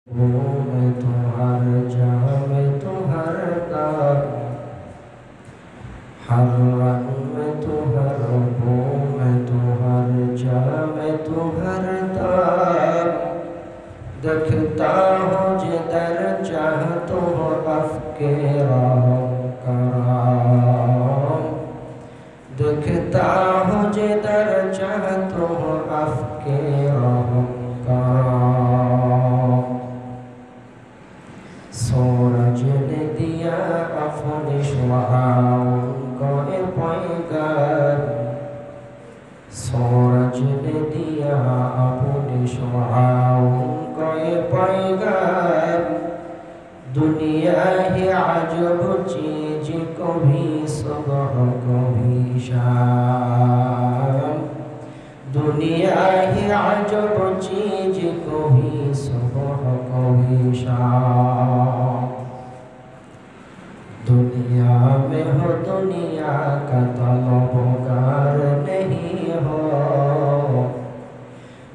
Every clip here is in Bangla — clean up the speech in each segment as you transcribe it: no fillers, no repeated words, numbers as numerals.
मैं तो हर जहाँ मैं तो हर तार हर रंग में तो हर बो मैं तो हर जहाँ मैं तो हर तार देखता हूँ जिधर चाह तो अफ़के कराम देखता हूँ जिधर चाह तो अफ़के सूरज ने दिया अपने शुआओं को पैगाम सूरज ने दिया अपने शुआओं को पैगाम दुनिया ही अजब चीज कभी सुबह कभी शाम दुनिया ही अजब चीज कभी सुबह कभी शाम दुनिया में हो दुनिया का तलबगार नहीं हो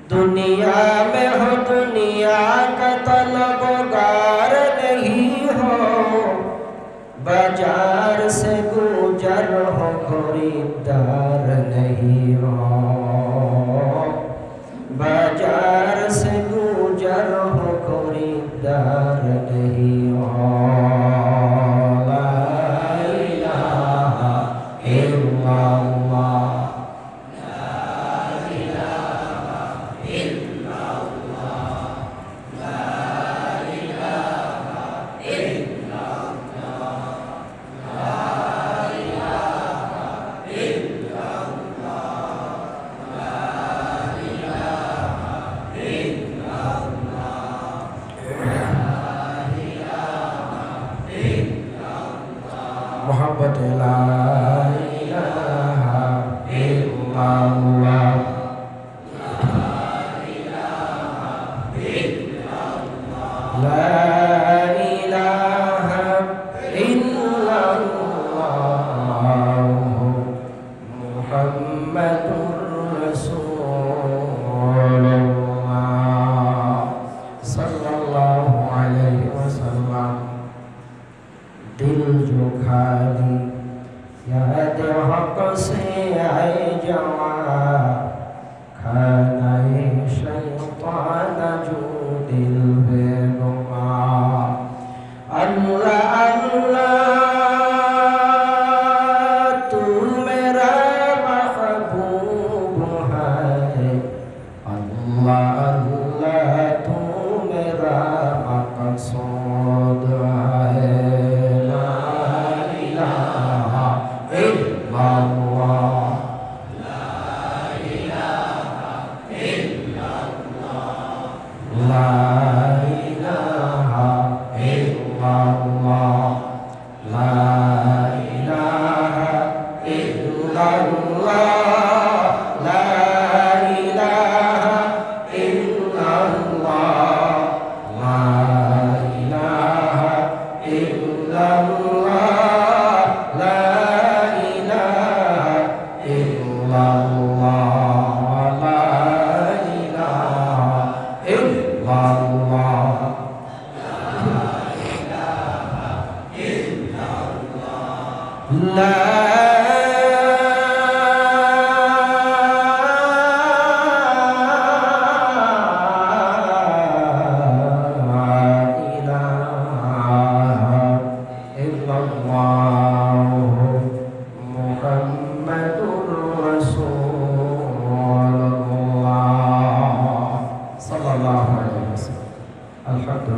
दुनिया में हो दुनिया का तलबगार नहीं हो बाजार से गुजर हो खरीदार नहीं हो बाजार से गुजर हो खरीदार नहीं हो मोहब्बत ला इलाहा इल्लल्लाह ला इलाहा इल्लल्लाह मुहम्मदुर रसूलुल्लाह सल्लल्लाहु अलैहि वसल्लम दिल जो खाली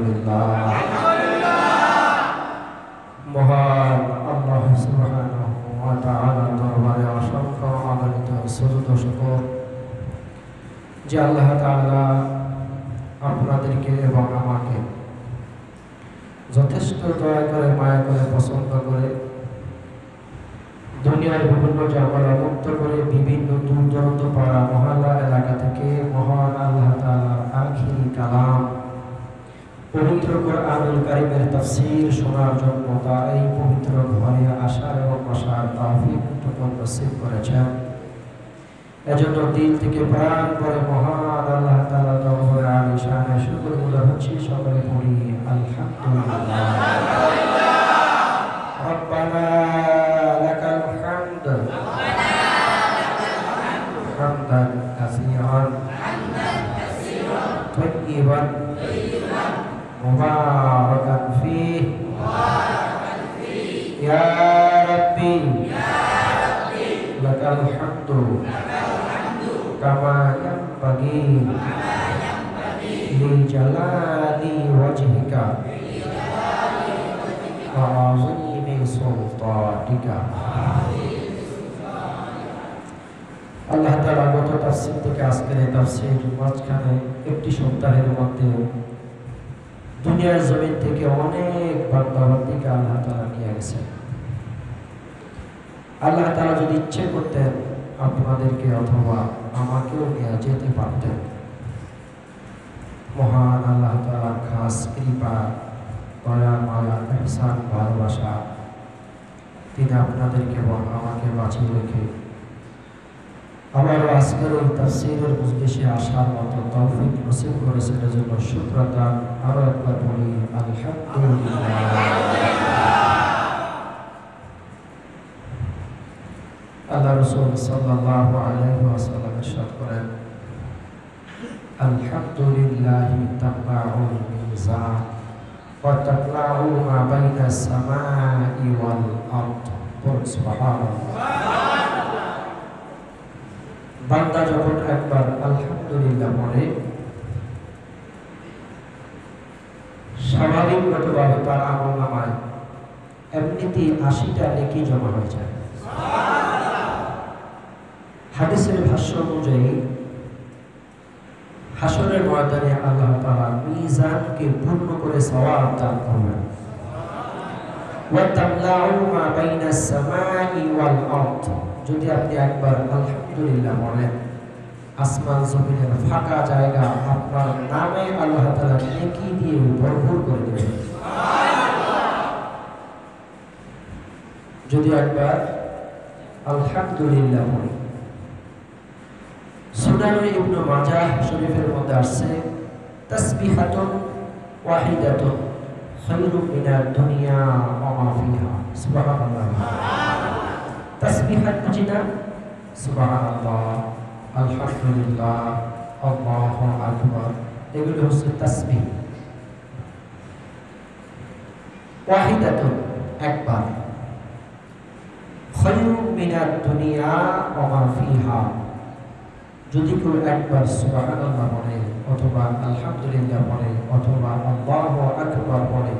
আলহামদুলিল্লাহ। মহান আল্লাহ সুবহানাহু ওয়া তাআলার দরবারে অসংখ্য অগণিত সুজুদ ও শুকর যে আল্লাহ তাআলা আপনাদেরকে এবং আমাকে যথেষ্ট দয়া করে, মায়া করে, পছন্দ করে দুনিয়ার বিভিন্ন জামালা মুক্ত করে বিভিন্ন দূর দূরান্ত পাড়া মহল্লা এলাকা থেকে মহান আল্লাহ তাআলার আখিরি কালাম পবিত্র কোরআনুল কারীমের তাফসীর শোনার জন্য তার এই পবিত্র ঘরে আসার এবং বসার তৌফিক নসিব করেছেন। এজন্য দিল থেকে প্রাণ করে মহান আল্লাহ তাআলার দরবারে আলিশানে শুকরগুজার হচ্ছি। সকলে পড়ি আলহামদুলিল্লাহ। রব্বানা লাকাল হামদ হামদান কাসীরান তাইয়িবান মুবারাকান ফীহি ইয়া রাব্বি লাকাল হামদু কামা ইয়ানবাগি লিজালালি ওয়াজহিকা ওয়া আযীমি সুলতানিকা। আল্লাহ তাআলা গত তাফসীর থেকে আজকের এই তাফসীর মাঝখানে একটি সপ্তাহের মধ্যে দুনিয়ার জমিন থেকে অনেক বান্দাবান্দিকে আল্লাহ তাআলা নিয়ে গেছেন। আল্লাহ তাআলা যদি ইচ্ছে করতেন আপনাদেরকে অথবা আমাকেও নিয়ে যেতে পারতেন। মহান আল্লাহ তাআলার খাস কৃপা, দয়া, মায়া, ইহসান, ভালোবাসা তিনি আপনাদেরকে এবং আমাকে বাঁচিয়ে রেখে আবার আজকের এই তাফসীরের মজলিসে আসার মতো তৌফিক নসিব করেছেন। এজন্য শুকর আদান আরো একবার বলি আলহামদুলিল্লাহ। আল্লাহ রাসূল সাল্লাল্লাহু আলাইহি ওয়াসাল্লাম ইরশাদ করেন, আলহামদুলিল্লাহি তাকলাউল মিজান ওয়া তাকলাউ মা বাইনাস সামাই ওয়াল আরদ। সুবহানাল্লাহ। বান্দা যখন একবার আলহামদুলিল্লাহ বলে স্বাভাবিকগতভাবে তার আমলনামায় এমনিতেই ৮০টা নেকি জমা হয়ে যায়। হাদিসের ভাষ্য অনুযায়ী হাসরের ময়দানে আল্লাহ তাআলা মিজানকে পূর্ণ করে সওয়াব দান করবেন। ওয়া তামলাউ মা বাইনাস সামাই ওয়াল আরদ। যদি আপনি একবার আলহামদুলিল্লাহ বলেন আসমান জমিনের ফাঁকা জায়গা আপনার নামে আল্লাহ তাআলা নেকি দিয়ে ভরপুর করে দেবেন। যদি একবার আলহামদুলিল্লাহ বলেন। সুনান ইবনে মাজাহ শরীফের মধ্যে আসছে তাসবিহাতুন ওয়াহিদাতুন খায়রুম মিনাদ দুনিয়া ওয়া মা ফিহা। সুবহানাল্লাহ। তাসবিহাত বুঝি না? সুবহানাল্লাহ, আলহামদুলিল্লাহ, আল্লাহু আকবার, এগুলো হচ্ছে তাসবিহ। ওয়াহিদাতুন একবার, খায়রুম মিনাদ দুনিয়া ওয়া মা ফিহা। যদি কেউ একবার সুবহানাল্লাহ বলে অথবা আলহামদুলিল্লাহ বলে অথবা আল্লাহু আকবার বলে,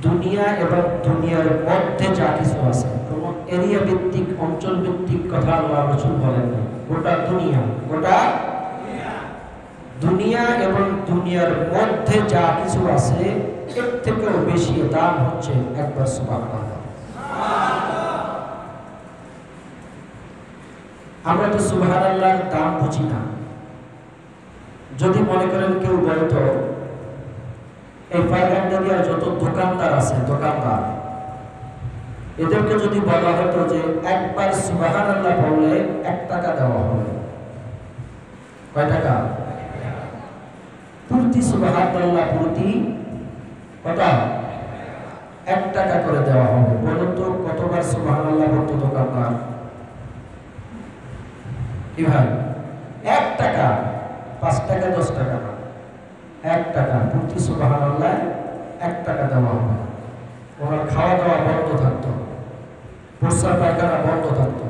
দুনিয়া এবং দুনিয়ার মধ্যে যা কিছু আছে, কোন এরিয়া ভিত্তিক অঞ্চল ভিত্তিক কথা আল্লাহ রাসূল বলেন না, গোটা দুনিয়া, গোটা দুনিয়া এবং দুনিয়ার মধ্যে যা কিছু আছে এর থেকেও বেশি দাম হচ্ছে একবার সুবহানাল্লাহ। আমরা তো সুবহানাল্লাহর দাম বুঝি না। যদি মনে করেন কেউ বলতো এই পাইকারদারিয়া যত দোকানদার আছে, দোকানদার এদেরকে যদি বলা হতো যে একবার সুবহানাল্লাহ বললে 1 টাকা দেওয়া হবে, কয় টাকা? প্রতি সুবহানাল্লাহ প্রতি কত? 1 টাকা করে দেওয়া হবে। বলুন তো কতবার সুবহানাল্লাহ বলতো দোকানদার? কি ভাই? 1 টাকা, 5 টাকা 10 টাকা না, 1 টাকা প্রতি সুবহানাল্লাহ 1 টাকা দেওয়া হবে। ওনার খাওয়া দাওয়া বন্ধ থাকতো, প্রস্রাব পায়খানা বন্ধ থাকতো,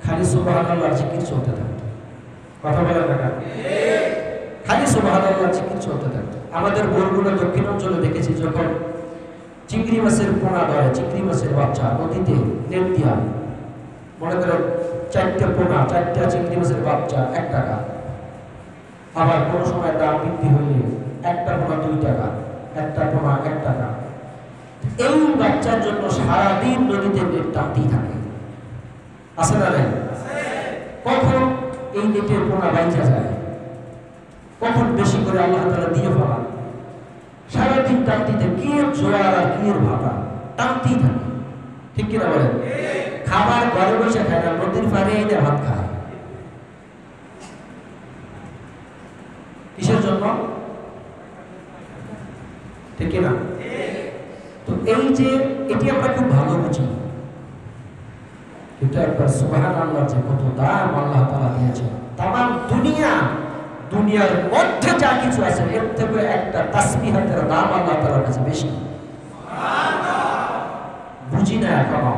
খালি সুবহানাল্লাহ জিকির চলতে থাকতো। কথা বলেন না? খালি খালি সুবহানাল্লাহ জিকির চলতে থাকতো। আমাদের বোরগুলো দক্ষিণাঞ্চলে দেখেছি, যখন চিংড়ি মাছের পোনা ধরে, চিংড়ি মাছের বাচ্চা নদীতে নেট দিয়া, মনে করেন 4টা পোনা, 4টা চিংড়ি মাছের বাচ্চা 1 টাকা, আবার কোনো সময় দাম বৃদ্ধি হইলে 1টা পোনা 2 টাকা, 1টা পোনা 1 টাকা। এই বাচ্চার জন্য সারাদিন নদীতে নেট টানতেই থাকে, আছে না নাই? কখন এই নেটের পোনা বাইচা যায়, কখন বেশি করে আল্লাহ তাআলা দিয়ে ফেলান, সারাদিন টানতে কি জোয়ার আর কি ভাটা টানতেই থাকে, ঠিক কিনা বলেন? খাবার ঘরে বসে খায় না, নদীর পাড়ে এনে ভাত খায়। কিসের জন্য? ঠিক কিনা? তো এই যে এটি আমরা খুব ভালো বুঝি, কিন্তু একবার সুবহানাল্লাহ যে কত দাম আল্লাহ তাআলা দিয়েছেন। তামাম দুনিয়ার মধ্যে যা কিছু আছে এর থেকে একটা তাসবিহাতের দাম আল্লাহ তাআলার কাছে বেশি। বুঝি না এখনো,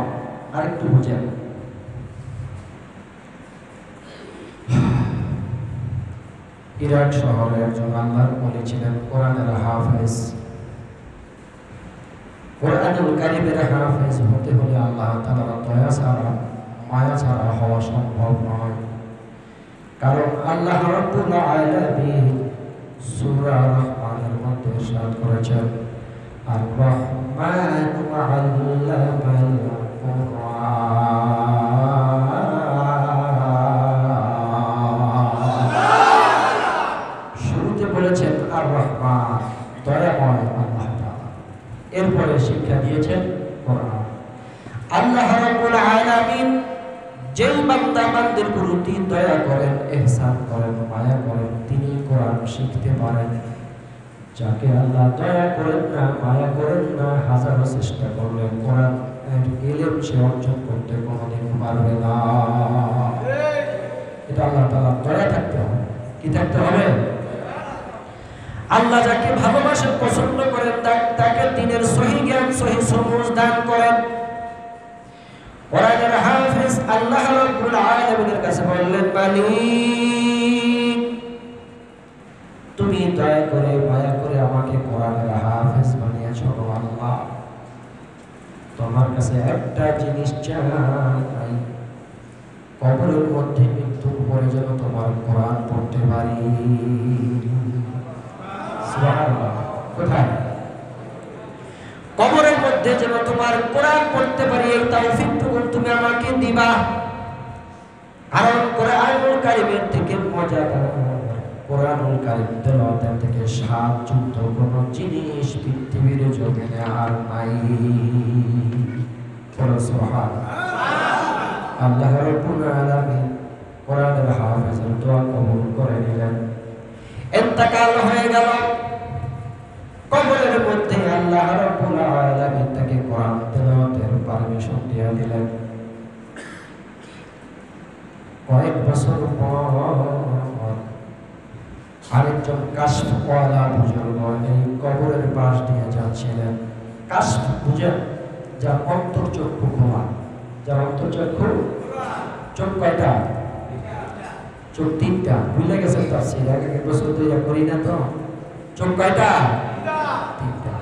আরেকটু বুঝেন। ইরাক শহরে একজন আল্লাহর ওলি ছিলেন, কোরআনের হাফেজ। কোরআনুল কারীমের হাফেজ হতে হলে আল্লাহ তাআলার দয়া ছাড়া, মায়া ছাড়া হওয়া সম্ভব নয়। কারণ আল্লাহ রাব্বুল আলামিন সূরা রহমানের মধ্যে ইরশাদ করেছেন, আর রহমানু আল্লামাল কুরআন। শুরুতে বলেছেন আর রহমান, দয়াময় আল্লাহ তাআলা, এরপরে শিক্ষা দিয়েছেন কোরআন। আল্লাহ রাব্বুল আলামিন যেই বান্দা বান্দির প্রতি দয়া করেন, ইহসান করেন, মায়া করেন, তিনি কোরআন শিখতে পারেন। যাকে আল্লাহ দয়া করেন না, মায়া করেন না, হাজারো চেষ্টা করলে কোরআন ইলম সে অর্জন করতে কোনোদিন পারবে না। এটা আল্লাহ তাআলার দয়া থাকতে হবে। কি থাকতে হবে? আল্লাহ যাকে ভালোবাসেন, পছন্দ করেন, তাকে দ্বীনের সহিহ জ্ঞান, সহিহ সমঝ দান করেন। কোরআনের হাফেজ আল্লাহ রাব্বুল আলামিনের কাছে বললেন, মালিক তুমি দয়া করে মায়া করে আমাকে কোরআনের হাফেজ বানিয়েছো আল্লাহ, তোমার কাছে একটা জিনিস চাই, কবরের মধ্যে মৃত্যুর পরে যেন তোমার কোরআন পড়তে পারি। সুবহানাল্লাহ। কোথায়? কবরের মধ্যে যেন তোমার কোরআন পড়তে পারি, এই তৌফিকটুকু তুমি আমাকে দিবা। কারণ কোরআনুল কারীমের থেকে মজাদার, কোরআনুল কারীম তেলাওয়াতের থেকে স্বাদযুক্ত কোনো জিনিস পৃথিবীর জমিনে আর নাই। সুবহানাল্লাহ। আল্লাহ রাব্বুল আলামিন কোরআনের হাফেজের দোয়া কবুল করে নিলেন। ইন্তেকাল হয়ে গেল। কবরের মধ্যে আল্লাহ রাব্বুল আলামিন তাকে কোরআন তেলাওয়াতের পারমিশন দিয়ে দিলেন। কয়েক বছর পর আরেকজন কাশফওয়ালা বুজুর্গ এই কবরের পাশ দিয়ে যাচ্ছিলেন। কাশফ বুঝেন? যার অন্তর্চক্ষু খোলা, যার অন্তর্চক্ষু, চোখ কয়টা? চোখ 3টা। ভুলে গেছেন তাফসীর, এক বছর তৈরি করি না তো। চোখ কয়টা? 3টা।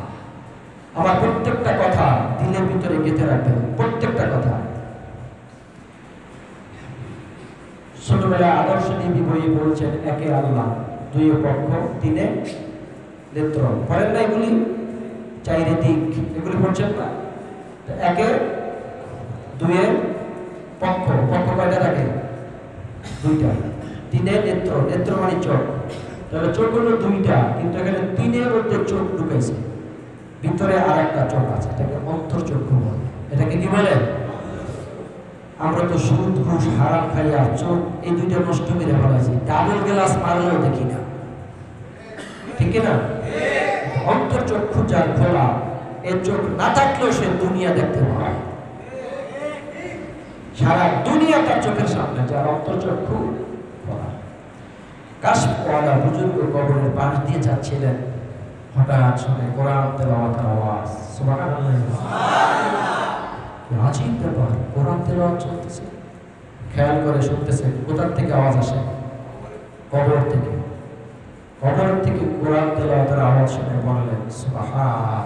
আমার প্রত্যেকটা কথা দিলের ভিতরে গেঁথে রাখবেন, প্রত্যেকটা কথা। ছোটবেলায় আদর্শ নবী বইয়ে বলছেন, একে আল্লাহ, দুই পক্ষ, তিনে নেত্র। পড়েন না এগুলি? চাইরে দিক, এগুলি পড়ছেন না? একে, দুয়ে পক্ষ, পক্ষ কয়টা থাকে? 2টা। তিনে নেত্র, নেত্র মানে চোখ। তাহলে চোখ হলো 2টা, কিন্তু এখানে 3-এর মধ্যে চোখ ঢুকাইছে, ভিতরে আর একটা চোখ আছে, এটাকে অন্তর্চক্ষু বলে। এটাকে কি বলে? আমরা তো সুদ, ঘুষ, হারাম খাইয়া চোখ এই 2টা নষ্ট করে ফেলাইছি, ডাবল গ্লাস মারলেও দেখি না, ঠিক না? অন্তর্চক্ষু যার খোলা, এর চোখ না থাকলেও সে দুনিয়া দেখতে পায়, সারা দুনিয়া তার চোখের সামনে, যার অন্তর্চক্ষু খোলা। কাশফওয়ালা বুজুর্গ কবরের পাশ দিয়ে যাচ্ছিলেন, হঠাৎ শুনে কোরআন তেলাওয়াতের আওয়াজ। সুবহানাল্লাহ। আজীব ব্যাপার, কোরআন তেলাওয়াত চলতেছে, খেয়াল করে শুনতেছে, কোথা থেকে আওয়াজ আসে? কবর থেকে। কবর থেকে কোরআন তেলাওয়াতের আওয়াজ শুনে বললেন সুবহানাল্লাহ।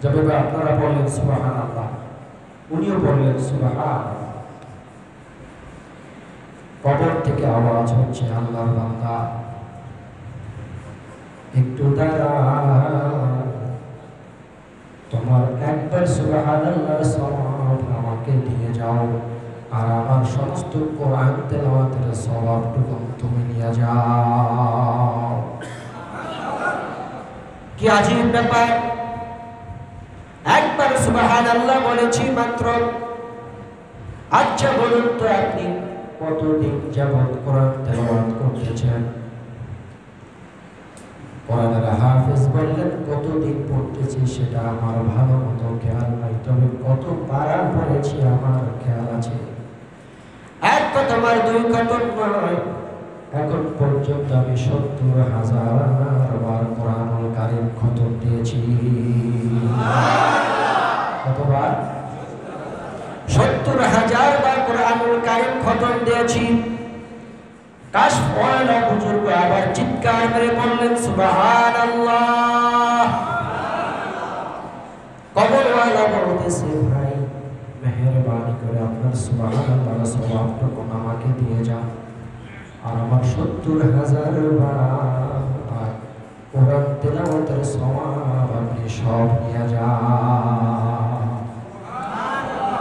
যেভাবে আপনারা বললেন সুবহানাল্লাহ, উনিও বললেন সুবহানাল্লাহ। কবর থেকে আওয়াজ হচ্ছে, আল্লাহর বান্দা একটু দাঁড়া, তোমার একবার সুবহানাল্লাহ সওয়াব আমাকে দিয়ে যাও, আর আমার সমস্ত কোরআন তেলাওয়াতের সওয়াবটুকু তুমি নিয়ে যাও। কি আজীব ব্যাপার! একবার সুবহানাল্লাহ বলেছি মাত্র। আচ্ছা বলুন তো, আপনি কতদিন যাবত কোরআন তেলাওয়াত করতেছেন? কোরআনের হাফেজ বললেন, কতদিন পড়তেছি সেটা আমার ভালো মতো খেয়াল নাই, তবে কত পারা পড়েছি আমার খেয়াল আছে। এক কথা আমার দুই কথা নয়, এখন পর্যন্ত আমি ৭০,০০০ বার কোরআনুল কারীম খতম দিয়েছি। কতবার? ৭০,০০০ বার কোরআনুল কারীম খতম দিয়েছি। কাশফওয়ালা বুজুর্গ আবার চিৎকার করে বললেন সুবহানাল্লাহ। কবরওয়ালা বলতেছে, ভাই মেহেরবানি করে আপনার সুবহানাল্লাহ সওয়াবটুকু আমাকে দিয়ে যান, আর আমার ৭০,০০০ বার কোরআন তেলাওয়াতের সওয়াব আপনি সব নিয়ে যান।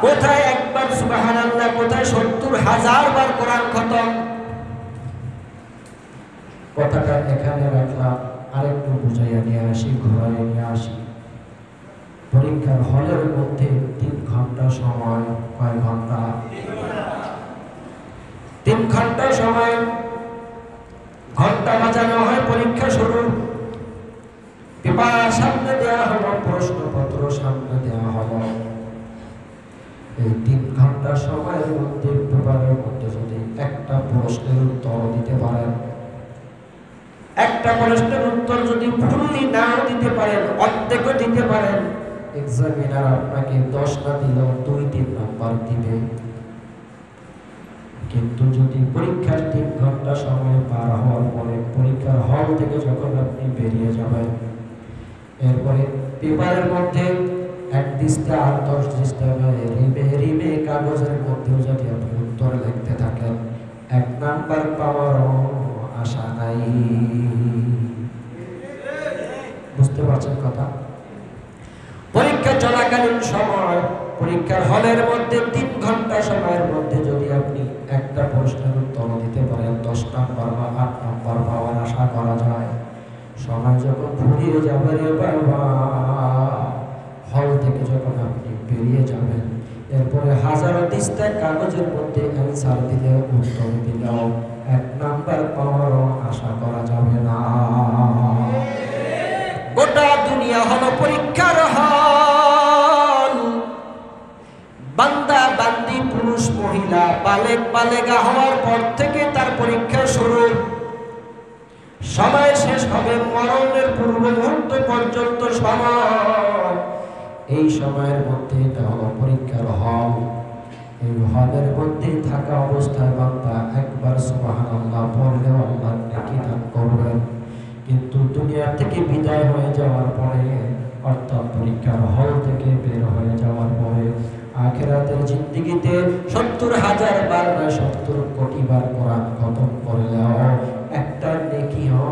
কোথায় একবার সুবহানাল্লাহ, কোথায় ৭০,০০০ বার কোরআন খতম? কথাটা এখানে রাখলাম, আরেকটু বুঝাইয়া নিয়ে আসি, ঘুরাইয়া নিয়ে আসি। পরীক্ষার হলের মধ্যে ৩ ঘন্টা সময়। কয় ঘন্টা? 3 ঘন্টা সময়। ঘন্টা বাজানো হয়, পরীক্ষা শুরু। পেপার সামনে দেওয়া হলো, প্রশ্নপত্র সামনে দেওয়া হলো। এই 3 ঘন্টা সময়ের মধ্যে পেপারের মধ্যে যদি একটা প্রশ্নের উত্তর দিতে পারেন, একটা প্রশ্নের উত্তর যদি ভুলই নাও দিতে পারেন, অর্ধেকও দিতে পারেন, এক্সামিনার আপনাকে 10 না দিলেও 2-3 নাম্বার দিবে। কিন্তু যদি পরীক্ষার 3 ঘন্টা সময় পার হওয়ার পরে পরীক্ষার হল থেকে যখন আপনি বেরিয়ে যাবেন, এরপরে পেপারের মধ্যে 1 দিস্তা আর 10 দিস্তা রিমে কাগজের মধ্যেও যদি আপনি উত্তর লিখতে থাকেন, 1 নাম্বার পাওয়ারও আশা নাই। বুঝতে পারছেন কথা? পরীক্ষা চলাকালীন সময়, পরীক্ষার হলের মধ্যে 3 ঘন্টা সময়ের মধ্যে যদি আপনি একটা প্রশ্নের উত্তর দিতে পারেন, 10 নাম্বার বা 8 নাম্বার পাওয়ার আশা করা যায়। সময় যখন ফুরিয়ে যাবে রে বাবা, হল থেকে যখন আপনি বেরিয়ে যাবেন, এরপরে হাজারো দিস্তা কাগজের মধ্যে অ্যান্সার দিলে, উত্তর দিলেও 1 নাম্বার পাওয়ারও আশা করা যাবে না। গোটা দুনিয়া হলো পরীক্ষার হল। বান্দা বান্দি, পুরুষ মহিলা, বালেগ বালেগা হওয়ার পর থেকে তার পরীক্ষা শুরু। সময় শেষ হবে মরণের পূর্ব মুহূর্ত পর্যন্ত সময়। এই সময়ের মধ্যে এটা হলো পরীক্ষার হল। এই হলের মধ্যে থাকা অবস্থায় বান্দা একবার সুবহানাল্লাহ পড়লেও আল্লাহ নেকি দান করবেন। কিন্তু দুনিয়া থেকে বিদায় হয়ে যাওয়ার পরে, অর্থাৎ পরীক্ষার হল থেকে বের হয়ে যাওয়ার পরে, আখিরাতের জিন্দেগিতে ৭০,০০০ বার না ৭০ কোটি বার কোরআন খতম করলেও একটা নেকিও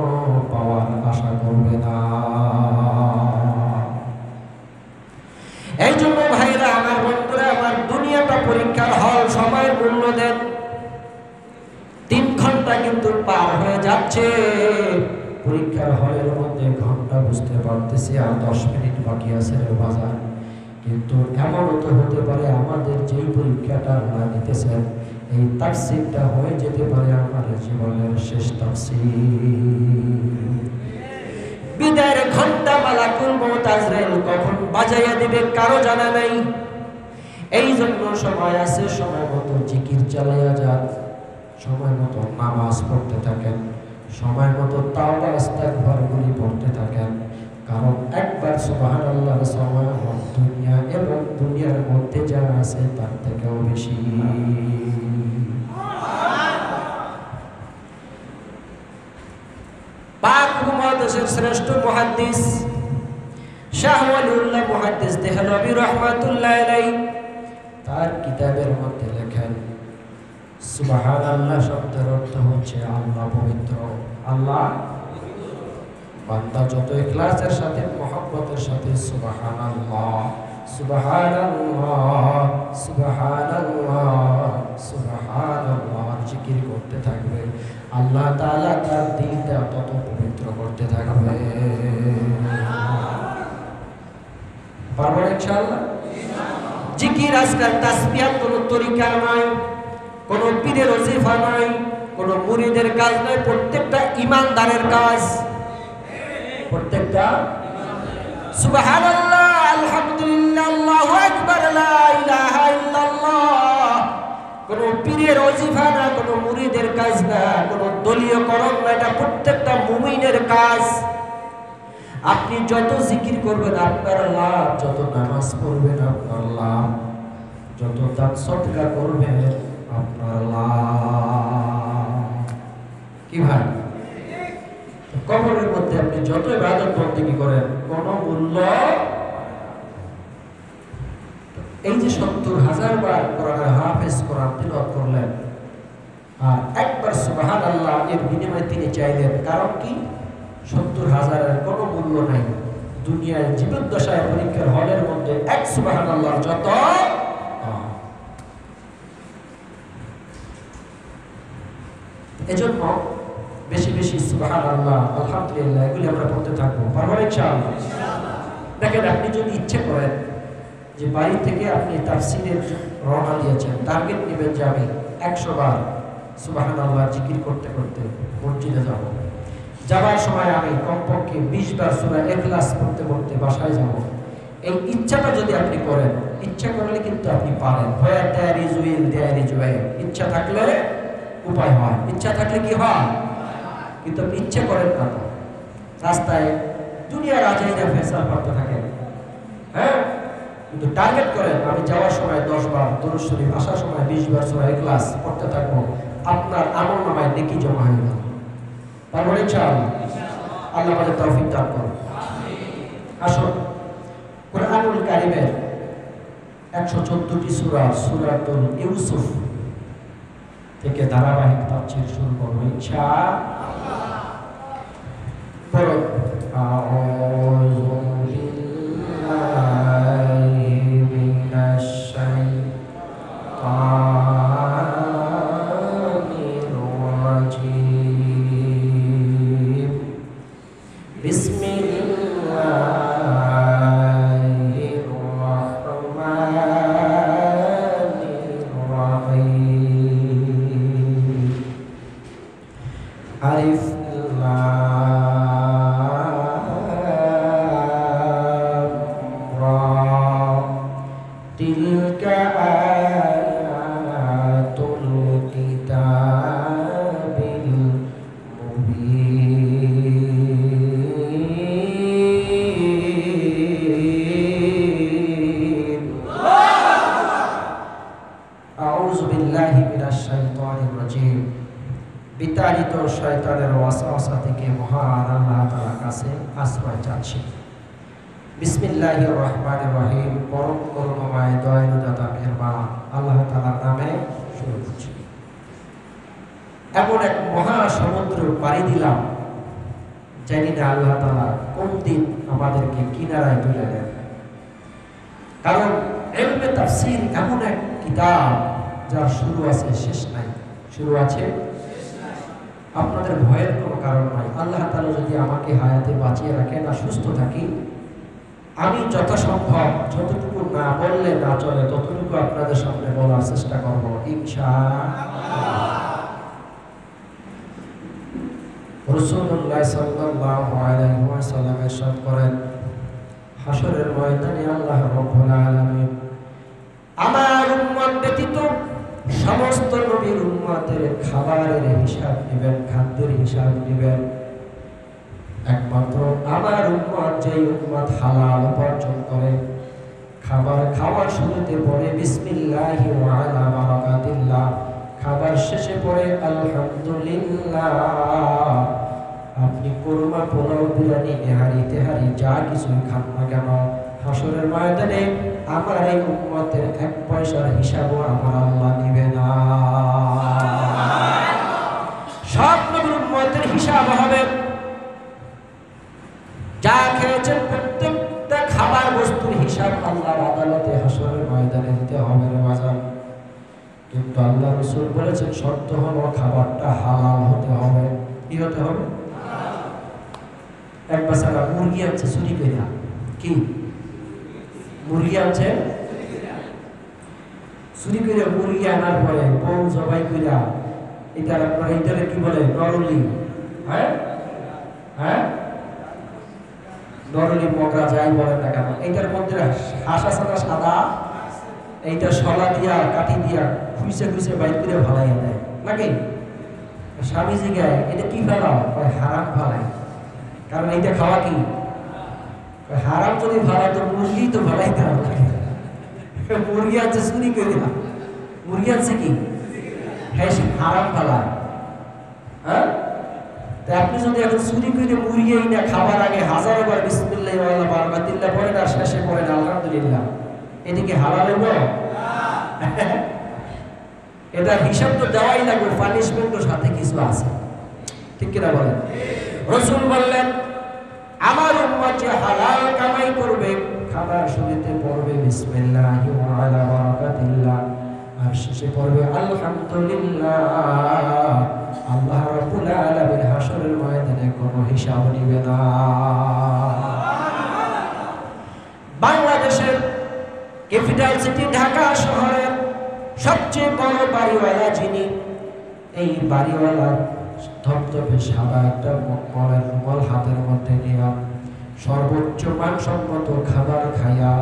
পাওয়ার আশা করবে না। এই জন্য ভাইরা আমার, বন্ধুরা আমার, দুনিয়াটা পরীক্ষার হল, সময়ের মূল্য দেন। 3 ঘন্টা কিন্তু পার হয়ে যাচ্ছে। পরীক্ষার হলের মধ্যে ঘন্টা বুঝতে পারতেছি আর 10 মিনিট বাকি আছে রে বাজার। কিন্তু এমনও তো হতে পারে আমাদের যেই পরীক্ষাটা আমরা নিতেছেন, এই তাফসীরটা হয়ে যেতে পারে আমার জীবনের শেষ তাফসীর। বিদায়ের ঘন্টা মালাকুল মউত আজরাইল কখন বাজাইয়া দিবে কারো জানা নাই। এই জন্য সময় আছে, সময় মতো জিকির চালাইয়া যান, সময় মতো নামাজ পড়তে থাকেন, সময় মতো তাওবা ইস্তিগফারগুলি পড়তে থাকেন। কারণ একবার সুবহানাল্লাহর সওয়াব দুনিয়া এবং দুনিয়ার মধ্যে যা আছে তার থেকেও বেশি। বাংলাদেশের শ্রেষ্ঠ মুহাদ্দিস শাহ ওয়ালিউল্লাহ মুহাদ্দিস দেহলভী রাহমাতুল্লাহ আলাইহি তার কিতাবের মধ্যে লেখেন সুবহানাল্লাহ শব্দের অর্থ হচ্ছে আল্লাহ পবিত্র। আল্লাহ বান্দা যত ইখলাসের সাথে মহব্বতের সাথে সুবহানাল্লাহ সুবহানাল্লাহ সুবহানাল্লাহ সুবহানাল্লাহ জিকির করতে থাকবে, আল্লাহ তাআলা তার দিলটা তত পবিত্র করতে থাকবে। পারবো ইনশাআল্লাহ? জিকির আজকাল তাসবিহাত কোনো তরিকা নাই, কোনো পীরের ওজিফা নাই, কোনো মুরিদের কাজ নাই, প্রত্যেকটা ইমানদারের কাজ। প্রত্যেকটা সুবহানাল্লাহ আলহামদুলিল্লাহ আল্লাহু আকবার লা ইলাহা ইল্লাল্লাহ কোনো পীরের ওজিফা না, কোনো মুরিদের কাজ না, কোনো দলীয় করণ না, এটা প্রত্যেকটা মুমিনের কাজ। আপনি যত জিকির করবেন আপনার লাভ, যত নামাজ পড়বেন আপনার লাভ, যত দান সদকা করবেন আপনার লাভ। কি ভাই? কবরের মধ্যে আপনি যত ইবাদত বন্দেগী করেন কোনো মূল্য। এই যে ৭০,০০০ বার কোরআনের হাফেজ কোরআন তিলাওয়াত করলেন আর একবার সুবহানাল্লাহ এর বিনিময়ে তিনি চাইলেন, কারণ কি ৭০,০০০-এর কোনো মূল্য নাই। দুনিয়ার জীবদ্দশায় পরীক্ষার হলের মধ্যে এক সুবহানাল্লাহর যত। এজন্য বেশি বেশি সুবহানাল্লাহ আলহামদুলিল্লাহ এগুলি আমরা পড়তে থাকবো। পারবো ইনশাআল্লাহ? দেখেন, আপনি যদি ইচ্ছে করেন যে বাড়ি থেকে আপনি তাফসীরের রওনা দিয়েছেন, টার্গেট নেবেন যে আমি ১০০ বার সুবহানাল্লাহ জিকির করতে করতে মসজিদে যাব, যাবার সময় আমি কমপক্ষে ২০ বার সূরা ইখলাস পড়তে পড়তে বাসায় যাব। এই ইচ্ছাটা যদি আপনি করেন, ইচ্ছা করলে কিন্তু আপনি পারেন। Where there is will there is way. ইচ্ছা থাকলে উপায় হয়, ইচ্ছা থাকলে কি হয়? কিন্তু আপনি ইচ্ছে করেন না, রাস্তায় দুনিয়ার আজাইরা ফেসাল পড়তে থাকেন, হ্যাঁ, কিন্তু টার্গেট করেন আমি যাওয়ার সময় ১০ বার দরুদ শরীফ, আসার সময় ২০ বার সূরা ইখলাস পড়তে থাকবো, আপনার আমলনামায় নেকি জমা হয়ে গেল। তারপরে ইনশাআল্লাহ আল্লাহ আমাদের তৌফিক দান করুন। আসুন কুরআনুল কারীমের ১১৪টি সূরা, সূরাতুল ইউসুফ থেকে ধারাবাহিক তাফসীর শুরু করব ইনশাআল্লাহ। পড়ো আউযু বিল্লাহি মিনাশ শাইতানির রাজীম। বিসমিল্লাহির রাহমানির রাহিম। আলিফ লাম রা তিলকা আয়াতুল কিতাবিল মুবিন। আউযু বিল্লাহি মিনাশ শাইতানির রাজীম। বিতাড়িত শয়তানের ওয়াসওয়াসা থেকে মহান আল্লাহ তাআলার কাছে আশ্রয় চাচ্ছি। বিসমিল্লাহির রহমানির রহিম। পরম করুণাময় দয়ালু দাতা মেহেরবান আল্লাহ তাআলার নামে শুরু করছি। এমন এক মহা সমুদ্র পাড়ি দিলাম, জানি না আল্লাহ তাআলা কোন দিন আমাদেরকে কিনারায় তুলে দেন। কারণ ইলমে তাফসীর এমন এক কিতাব যার শুরু আছে শেষ নাই। শুরু আছে, আপনাদের ভয়ের কোনো কারণ নাই। আল্লাহ তাআলা যদি আমাকে হায়াতে বাঁচিয়ে রাখেন আর সুস্থ থাকি, আমি যথাসম্ভব যতটুকু না বললে না চলে ততটুকু আপনাদের সামনে বলার চেষ্টা করব ইনশাআল্লাহ। রাসূলুল্লাহ সাল্লাল্লাহু আলাইহি ওয়াসাল্লাম ইরশাদ করেন, হাশরের ময়দানে আল্লাহ রাব্বুল আলামিন আমার উম্মত ব্যতীত সমস্ত নবীর উম্মতের খাবারের হিসাব নেবেন, খাদ্যের হিসাব নেবেন। একমাত্র আমার উম্মত, যে উম্মত হালাল উপার্জন করে, খাবার খাওয়ার শুরুতে পড়ে বিসমিল্লাহি ওয়া আলা বারাকাতিল্লাহ, খাবার শেষে পড়ে আলহামদুলিল্লাহ, আপনি কোরমা পোলাও বিরিয়ানি নেহারি তেহারি যা কিছুই খান না কেন, হাসরের ময়দানে আমার এই উম্মতের 1 পয়সার হিসাবও আমার আল্লাহ নিবে না। সব নবীর উম্মতের হিসাব হবে। যা খেয়েছেন প্রত্যেকটা খাবার বস্তুর হিসাব আল্লাহর আদালতে হাসরের ময়দানে দিতে হবে রে বাজার। কিন্তু আল্লাহ রাসূল বলেছেন শর্ত হলো খাবারটা হালাল হতে হবে। কি হতে হবে? এক বাসারা মুরগি আছে চুরি কইরা, কি মুরগি আছে চুরি কইরা, মুরগি আনার পরে বউ জবাই কইরা, এটা আপনারা এটারে কি বলে? নরলি। হ্যাঁ হ্যাঁ, নরলি মগরা যাই বলেন না কেন, এইটার মধ্যে হাঁস আছে না সাদা, এইটা শলা দিয়া কাঠি দিয়া খুঁজে খুঁজে বাইর করে ভালাইয়া দেয় নাকি? স্বামী জিগায় এটা কি ফেলাও? হারাম ফালাই। কারণ এইটা খাওয়া কি হারাম, যদি ভালাই তো মুরগি তো ভালাইতে হবে। মুরগি আছে চুরি করে না, মুরগি আছে কি হ্যাঁ হারাম ফালায়। হ্যাঁ, আপনি যদি এখন চুরি করে মুরগি না খাবার আগে 1000বার বিসমিল্লাহ ওয়াল্লাহ বারাকাতুল্লাহ পড়েন আর শেষে পড়েন আলহামদুলিল্লাহ, এটা কি হালাল হইব? এটার হিসাব তো দেওয়াই লাগবে, পানিশমেন্টের সাথে কিছু আছে, ঠিক কিনা বলেন? রাসূল বললেন আমার উম্মত যে হালাল কামাই করবে, খাবার শুরুতে পড়বে বিসমিল্লাহি ওয়া আলা বারাকাতিল্লাহ আর শেষে পড়বে আলহামদুলিল্লাহ, আল্লাহ রাব্বুল আলামিন হাসরের ময়দানে কোনো হিসাব নিবে না। বাংলাদেশের ক্যাপিটাল সিটি ঢাকা শহরের সবচেয়ে বড় বাড়িওয়ালা যিনি, এই বাড়িওয়ালার ধবধবে সাদা একটা মলের রুমাল হাতের মধ্যে নিয়ে সর্বোচ্চ মানসম্মত খাবার খাইয়া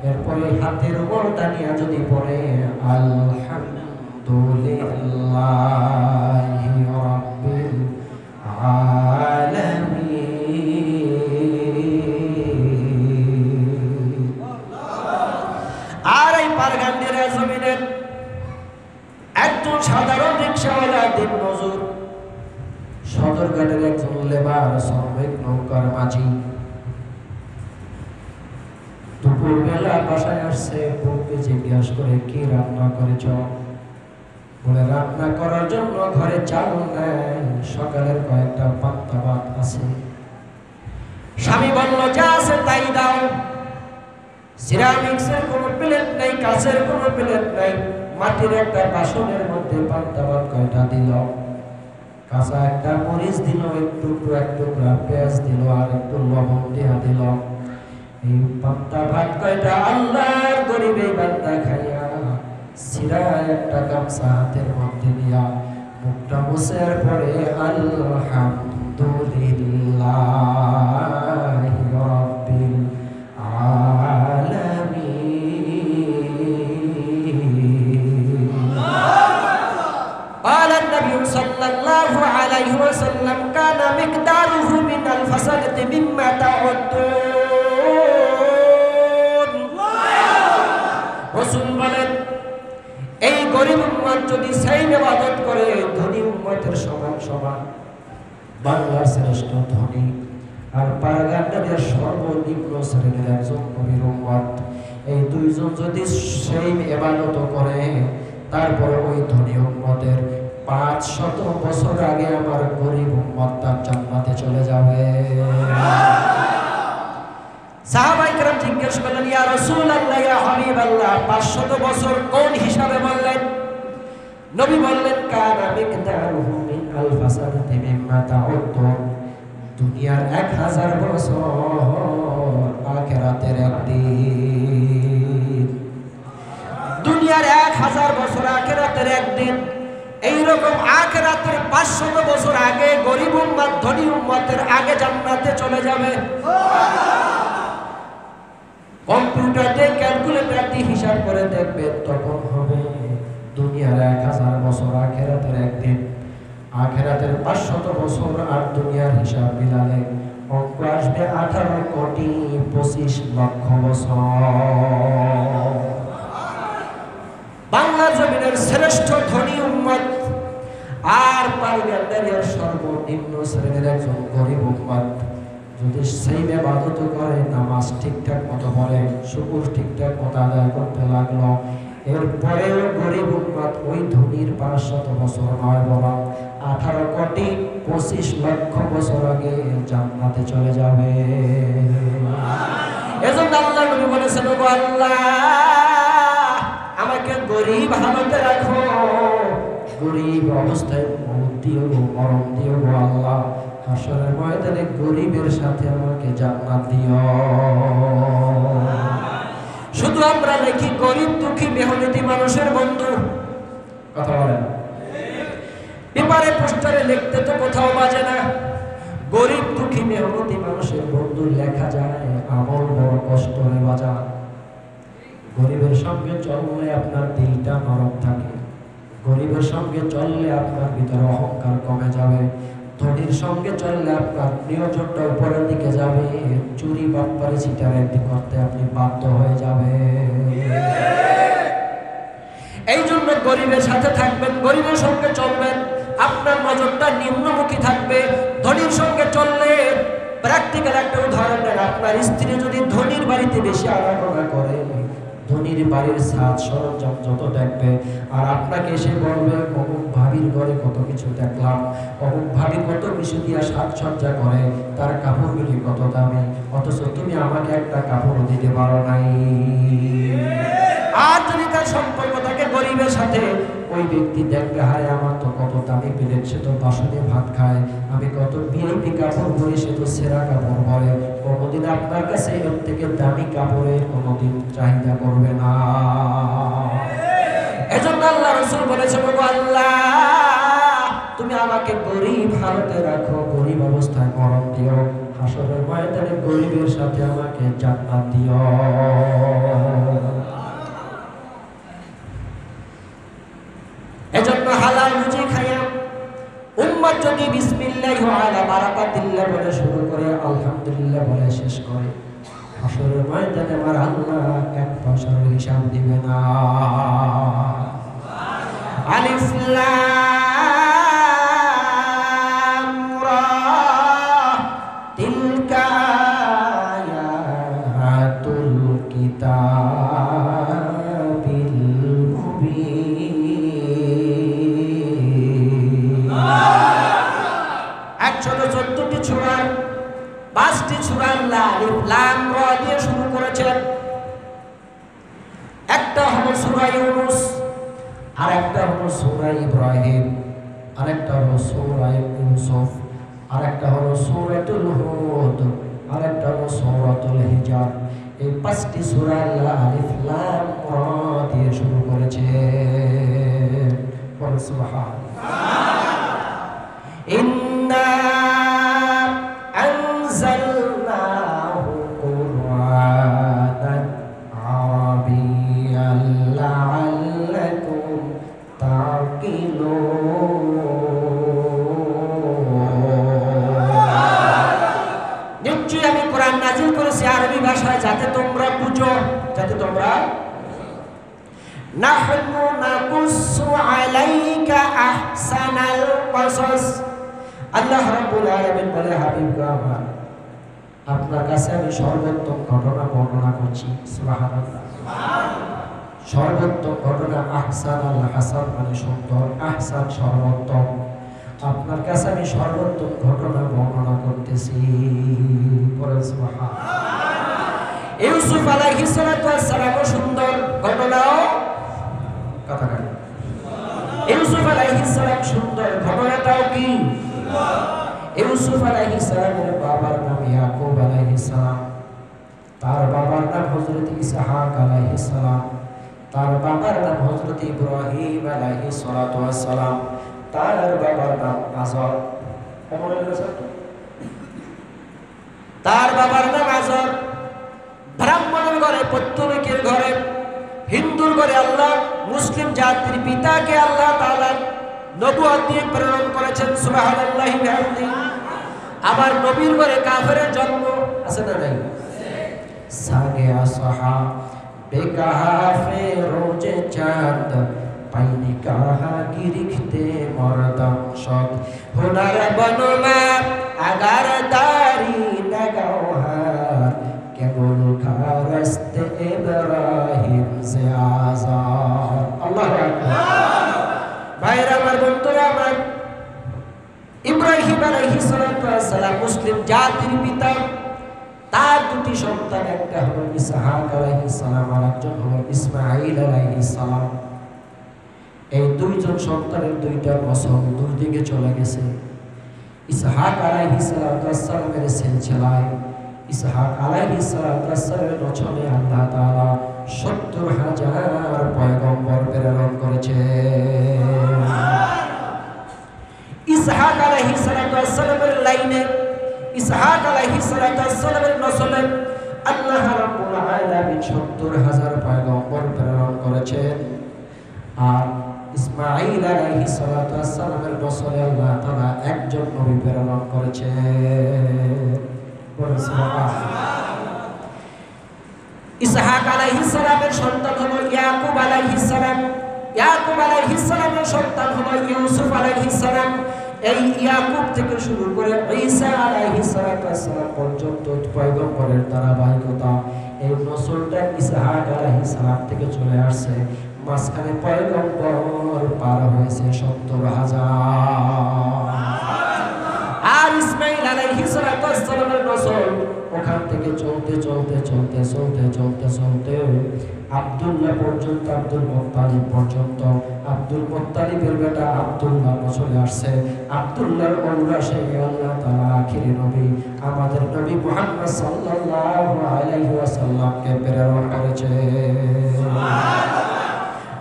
এরপরে হাতের রুমালটা নিয়ে যদি পড়ে আলহামদুলিল্লাহি রাব্বিল আলামিন, আর এই পারগান্ডির জমিনের একজন সাধারণ রিকশাওয়ালা দিন মজুর, সদরঘাটের একজন লেবার, শ্রমিক, নৌকার মাঝি, দুপুরবেলা বাসায় আসছে, বউকে জিজ্ঞাসা করে কি রান্না করেছ? বলে রান্না করার জন্য ঘরে চাল নেই, সকালের কয়েকটা পান্তা ভাত আছে। স্বামী বলল যা আছে তাই দাও। সিরামিক্সের কোনো প্লেট নেই, কাঁচের কোনো প্লেট নেই, মাটির একটা বাসনের মধ্যে পান্তা ভাত কয়টা দিল, কাঁচা একটা মরিচ দিল, একটু পেঁয়াজ দিল, আর একটু লবণ দেয়া দিল। এই পান্তা ভাত কয়টা আল্লাহর গরিবে বান্দা খাইয়া সিরা একটা গামছা হাতের মধ্যে দিয়া মুখটা মুছে পড়ে আলহামদুলিল্লাহি রাব্বিল আলামিন। قال النبي صلى الله عليه وسلم كان مقداره من الفصلة مما تعدون। রাসূল বলেন এই গরিব উম্মত যদি সেই ইবাদত করে ধনী উম্মতের সমান সমান, বাংলার শ্রেষ্ঠ ধনী আর পারগান্ডাদের সর্বনিম্ন শ্রেণীর একজন নবীর উম্মত, এই দুইজন যদি সেই ইবাদত করে, তারপরে ওই ধনী উম্মতের 500 বছর আগে আমার গরিব উম্মত তার জান্নাতে চলে যাবে। সাহাবায়ে কেরাম জিজ্ঞেস করলেন ইয়া রাসূলুল্লাহ ইয়া হাবিবাল্লাহ 500 বছর কোন হিসাবে বললেন? নবী বললেন কানা মিকদারুহু মিন আলফাসানাতি মিম্মা তাউদ্দুন, দুনিয়ার 1000 বছর আখিরাতের একদিন। দুনিয়ার 1000 বছর আখিরাতের একদিন। এইরকম আখিরাতের 500 বছর আগে গরিব উম্মত ধনী উম্মতের আগে জান্নাতে চলে যাবে। কম্পিউটার দিয়ে ক্যালকুলেটর দিয়ে হিসাব করে দেখবে, তখন হবে দুনিয়ার 1000 বছর আখিরাতের একদিন। আখিরাতের 500 বছর আর দুনিয়ার হিসাব মিলালে অঙ্ক আসবে 18,25,00,000 বছর। বাংলা জমিনের শ্রেষ্ঠ ধনী উম্মত আর পাইগান্ডারিয়ার সর্বনিম্ন শ্রেণীর একজন গরিব উম্মত যদি সেই ইবাদত করে, নামাজ ঠিকঠাক মতো পড়ে, শুকর ঠিকঠাক মতো আদায় করতে লাগলো, এরপরেও গরিব উম্মত ওই ধনীর 500 বছর নয় বরং 18,25,00,000 বছর আগে জান্নাতে চলে যাবে। এজন্য আল্লাহ নবী বলেছেন, ও আল্লাহ আমাকে গরিব হালতে রাখো, গরিব অবস্থায় মৌত দিও গো, মরণ দিও গো আল্লাহ, হাসরের ময়দানে গরিবের সাথে আমাকে জান্নাত দিও। শুধু আমরা দেখি গরিব দুঃখী মেহনতি মানুষের বন্ধু, কথা বলেন, পেপারে পোস্টারে লিখতে তো কোথাও বাজে না। গরিব দুঃখী মেহনতি মানুষের বন্ধু লেখা যায়, আমল বড় কষ্ট হয়ে বাজার। গরিবের সঙ্গে চললে আপনার দিলটা নরম থাকে, গরিবের সঙ্গে চললে আপনার ভিতরে অহংকার কমে যাবে, ধনীর সঙ্গে চললে আপনার নিয়োজনটা উপরের দিকে যাবে, চুরি বাটপারি চিটারি করতে আপনি বাধ্য হয়ে যাবে। এই জন্য গরিবের সাথে থাকবেন, গরিবের সঙ্গে চলবেন, আপনার নজরটা নিম্নমুখী থাকবে। ধনীর সঙ্গে চললে, প্র্যাকটিক্যাল একটা উদাহরণ দেন, আপনার স্ত্রী যদি ধনীর বাড়িতে বেশি আরাধনা করে, ধনীর বাড়ির সাজ সরঞ্জাম যত দেখবে, আর আপনাকে এসে বলবে অমুক ভাবির ঘরে কত কিছু দেখলাম, অমুক ভাবি কত কিছু দিয়ে সাজসজ্জা করে, তার কাপড়গুলি কত দামি, অথচ তুমি আমাকে একটা কাপড় দিতে পারো নাই। আর যদি তার সম্পর্ক থাকে গরিবের সাথে, ওই ব্যক্তি দেখবে হায় আমার তো কত দামি প্লেট, সে তো বাসনে ভাত খায়, আমি কত ভিআইপি কাপড় পরি, সে তো সেরা কাপড় পরে, কোনোদিন আপনার কাছে এর থেকে দামি কাপড়ের কোনোদিন চাহিদা করবে না। এজন্য আল্লাহ রাসূল বলেছেন, ও আল্লাহ তুমি আমাকে গরিব হালতে রাখো, গরিব অবস্থায় মরণ দিও, হাসরের ময়দানে গরিবের সাথে আমাকে জান্নাত দিও। এজন্য হালাল রুজি খাইয়া উম্মত যদি বিসমিল্লাহি ওয়া আলা বারাকাতিল্লাহ বলে শুরু করে, আলহামদুলিল্লাহ বলে শেষ করে, হাসরের ময়দানে আমার আল্লাহ এক পয়সার হিসাব দিবে না। আলিফ লাম রা তিলকা আয়াতুল কিতাবিল মুবিন। 114টি সূরা, 5টি সূরা আলিফ লাম রা দিয়ে শুরু করেছেন। একটা হলো সূরা ইউনূস, আর একটা হলো সূরা ইব্রাহিম, আর একটা হলো সূরা ইউসুফ, আর একটা হলো সূরাতুল হুদ, আর একটা হলো সূরাতুল হিজর। এই 5টি সূরা আলিফ লাম রা দিয়ে শুরু করেছে। বলেন সুবহানাল্লাহ। ইন্না আনজালনাহু কুরআনান আরাবিয়্যান লাআল্লাকুম তাকিলুন। নিশ্চয়ই আমি কোরআন নাযিল করেছি আরবি ভাষায়, যাতে তোমরা বুঝো, যাতে তোমরা। নাহনু নাকুসু আলাইকা আহসানাল কসস। আল্লাহ রাব্বুল আলামিন বলে, হাবিব গো আমার, আপনার কাছে আমি সর্বোত্তম ঘটনা বর্ণনা করছি। সুবহানাল্লাহ। সর্বোত্তম ঘটনা, আহসান আল হাসান মানে সুন্দর, আহসান সর্বোত্তম, আপনার কাছে আমি সর্বোত্তম ঘটনা বর্ণনা করতেছি। সুবহানাল্লাহ। ইউসুফ আলাইহিস সালাতু ওয়াস সালাম সুন্দর ঘটনাও, কথা কানে, ইউসুফ আলাইহিস সালাম সুন্দর ঘটনাটাও কি? ইউসুফ আলাইহিস সালামের বাবার নাম ইয়াকুব আলাইহিস সালাম, তার বাবার নাম হযরত ইসহাক আলাইহিস সালাম, তার বাবার নাম হযরত ইব্রাহিম আলাইহিস সালাতু ওয়াস সালাম, তার বাবার নাম আজর। তার বাবার নাম আজর। ব্রাহ্মণের ঘরে, পত্তলিকের ঘরে, হিন্দুর ঘরে আল্লাহ মুসলিম জাতির পিতাকে আল্লাহ তাআলা নবুয়ত দিয়ে প্রেরণ করেছেন। সুবহানাল্লাহি ওয়া বিহামদিহি। আবার নবীর ঘরে কাফেরের জন্ম আছে না নাই? সাগে আসহা বেকাহা ফে রোজে চাঁদ पाईने कहा कि रिखते मर्दम शद हुनर बनो मैं अगर दारी नगौहर के गुल खारस्त इब्राहिम से आजाद अल्लाह भाईरा मार बंधुरा मार इब्राहिम आलाइहिस सालाम मुस्लिम जातिर पिता তার দুটি সন্তান একটা হলো ইসহাক আলাইহিস সালাম আর একজন হলো ইসমাঈল আলাইহিস সালাম এই দুইজন সন্তানের দুইটা বছর দূর দিকে চলে গেছে ইসহাক আলাইহিস সালামের সিলসিলায় ইসহাক আলাইহিস সালামের রচনে আল্লাহ তাআলা ৭০,০০০ পয়গম্বর প্রেরণ করেছে ইসহাক আলাইহিস সালামের লাইনে ইসহাক আলাইহিস সালামের নসলে আল্লাহ রাব্বুল আলামিন ৭০,০০০ পয়গম্বর প্রেরণ করেছেন আর ইসমাঈল আলাইহিস সালামের নসলে আল্লাহ তাআলা একজন নবী প্রেরণ করেছেন বলেন সুবহানাল্লাহ ইসহাক আলাইহিস সালামের সন্তান হলো ইয়াকুব আলাইহিস সালাম ইয়াকুব আলাইহিস সালামের সন্তান হলো ইউসুফ আলাইহিস সালাম এই ইয়াকুব থেকে শুরু করে ঈসা আলাইহিস সালাম পর্যন্ত পয়গম্বরের ধারাবাহিকতা এই নসলটা ইসহাক আলাইহিস সালাম থেকে চলে আসছে মাঝখানে পয়গম্বর পার হয়েছে ৭০,০০০ আর ইসমাঈল আলাইহিস সালামের নসল ওখান থেকে চলতে আব্দুল্লাহ পর্যন্ত আব্দুল মুত্তালিব পর্যন্ত আব্দুল মুত্তালিবের বেটা আব্দুল্লাহ চলে আসছে আব্দুল্লাহর ঔরসে আল্লাহ তাআলা আখিরি নবী আমাদের নবী মুহাম্মদ সাল্লাল্লাহু আলাইহি ওয়াসাল্লামকে প্রেরণ করেছে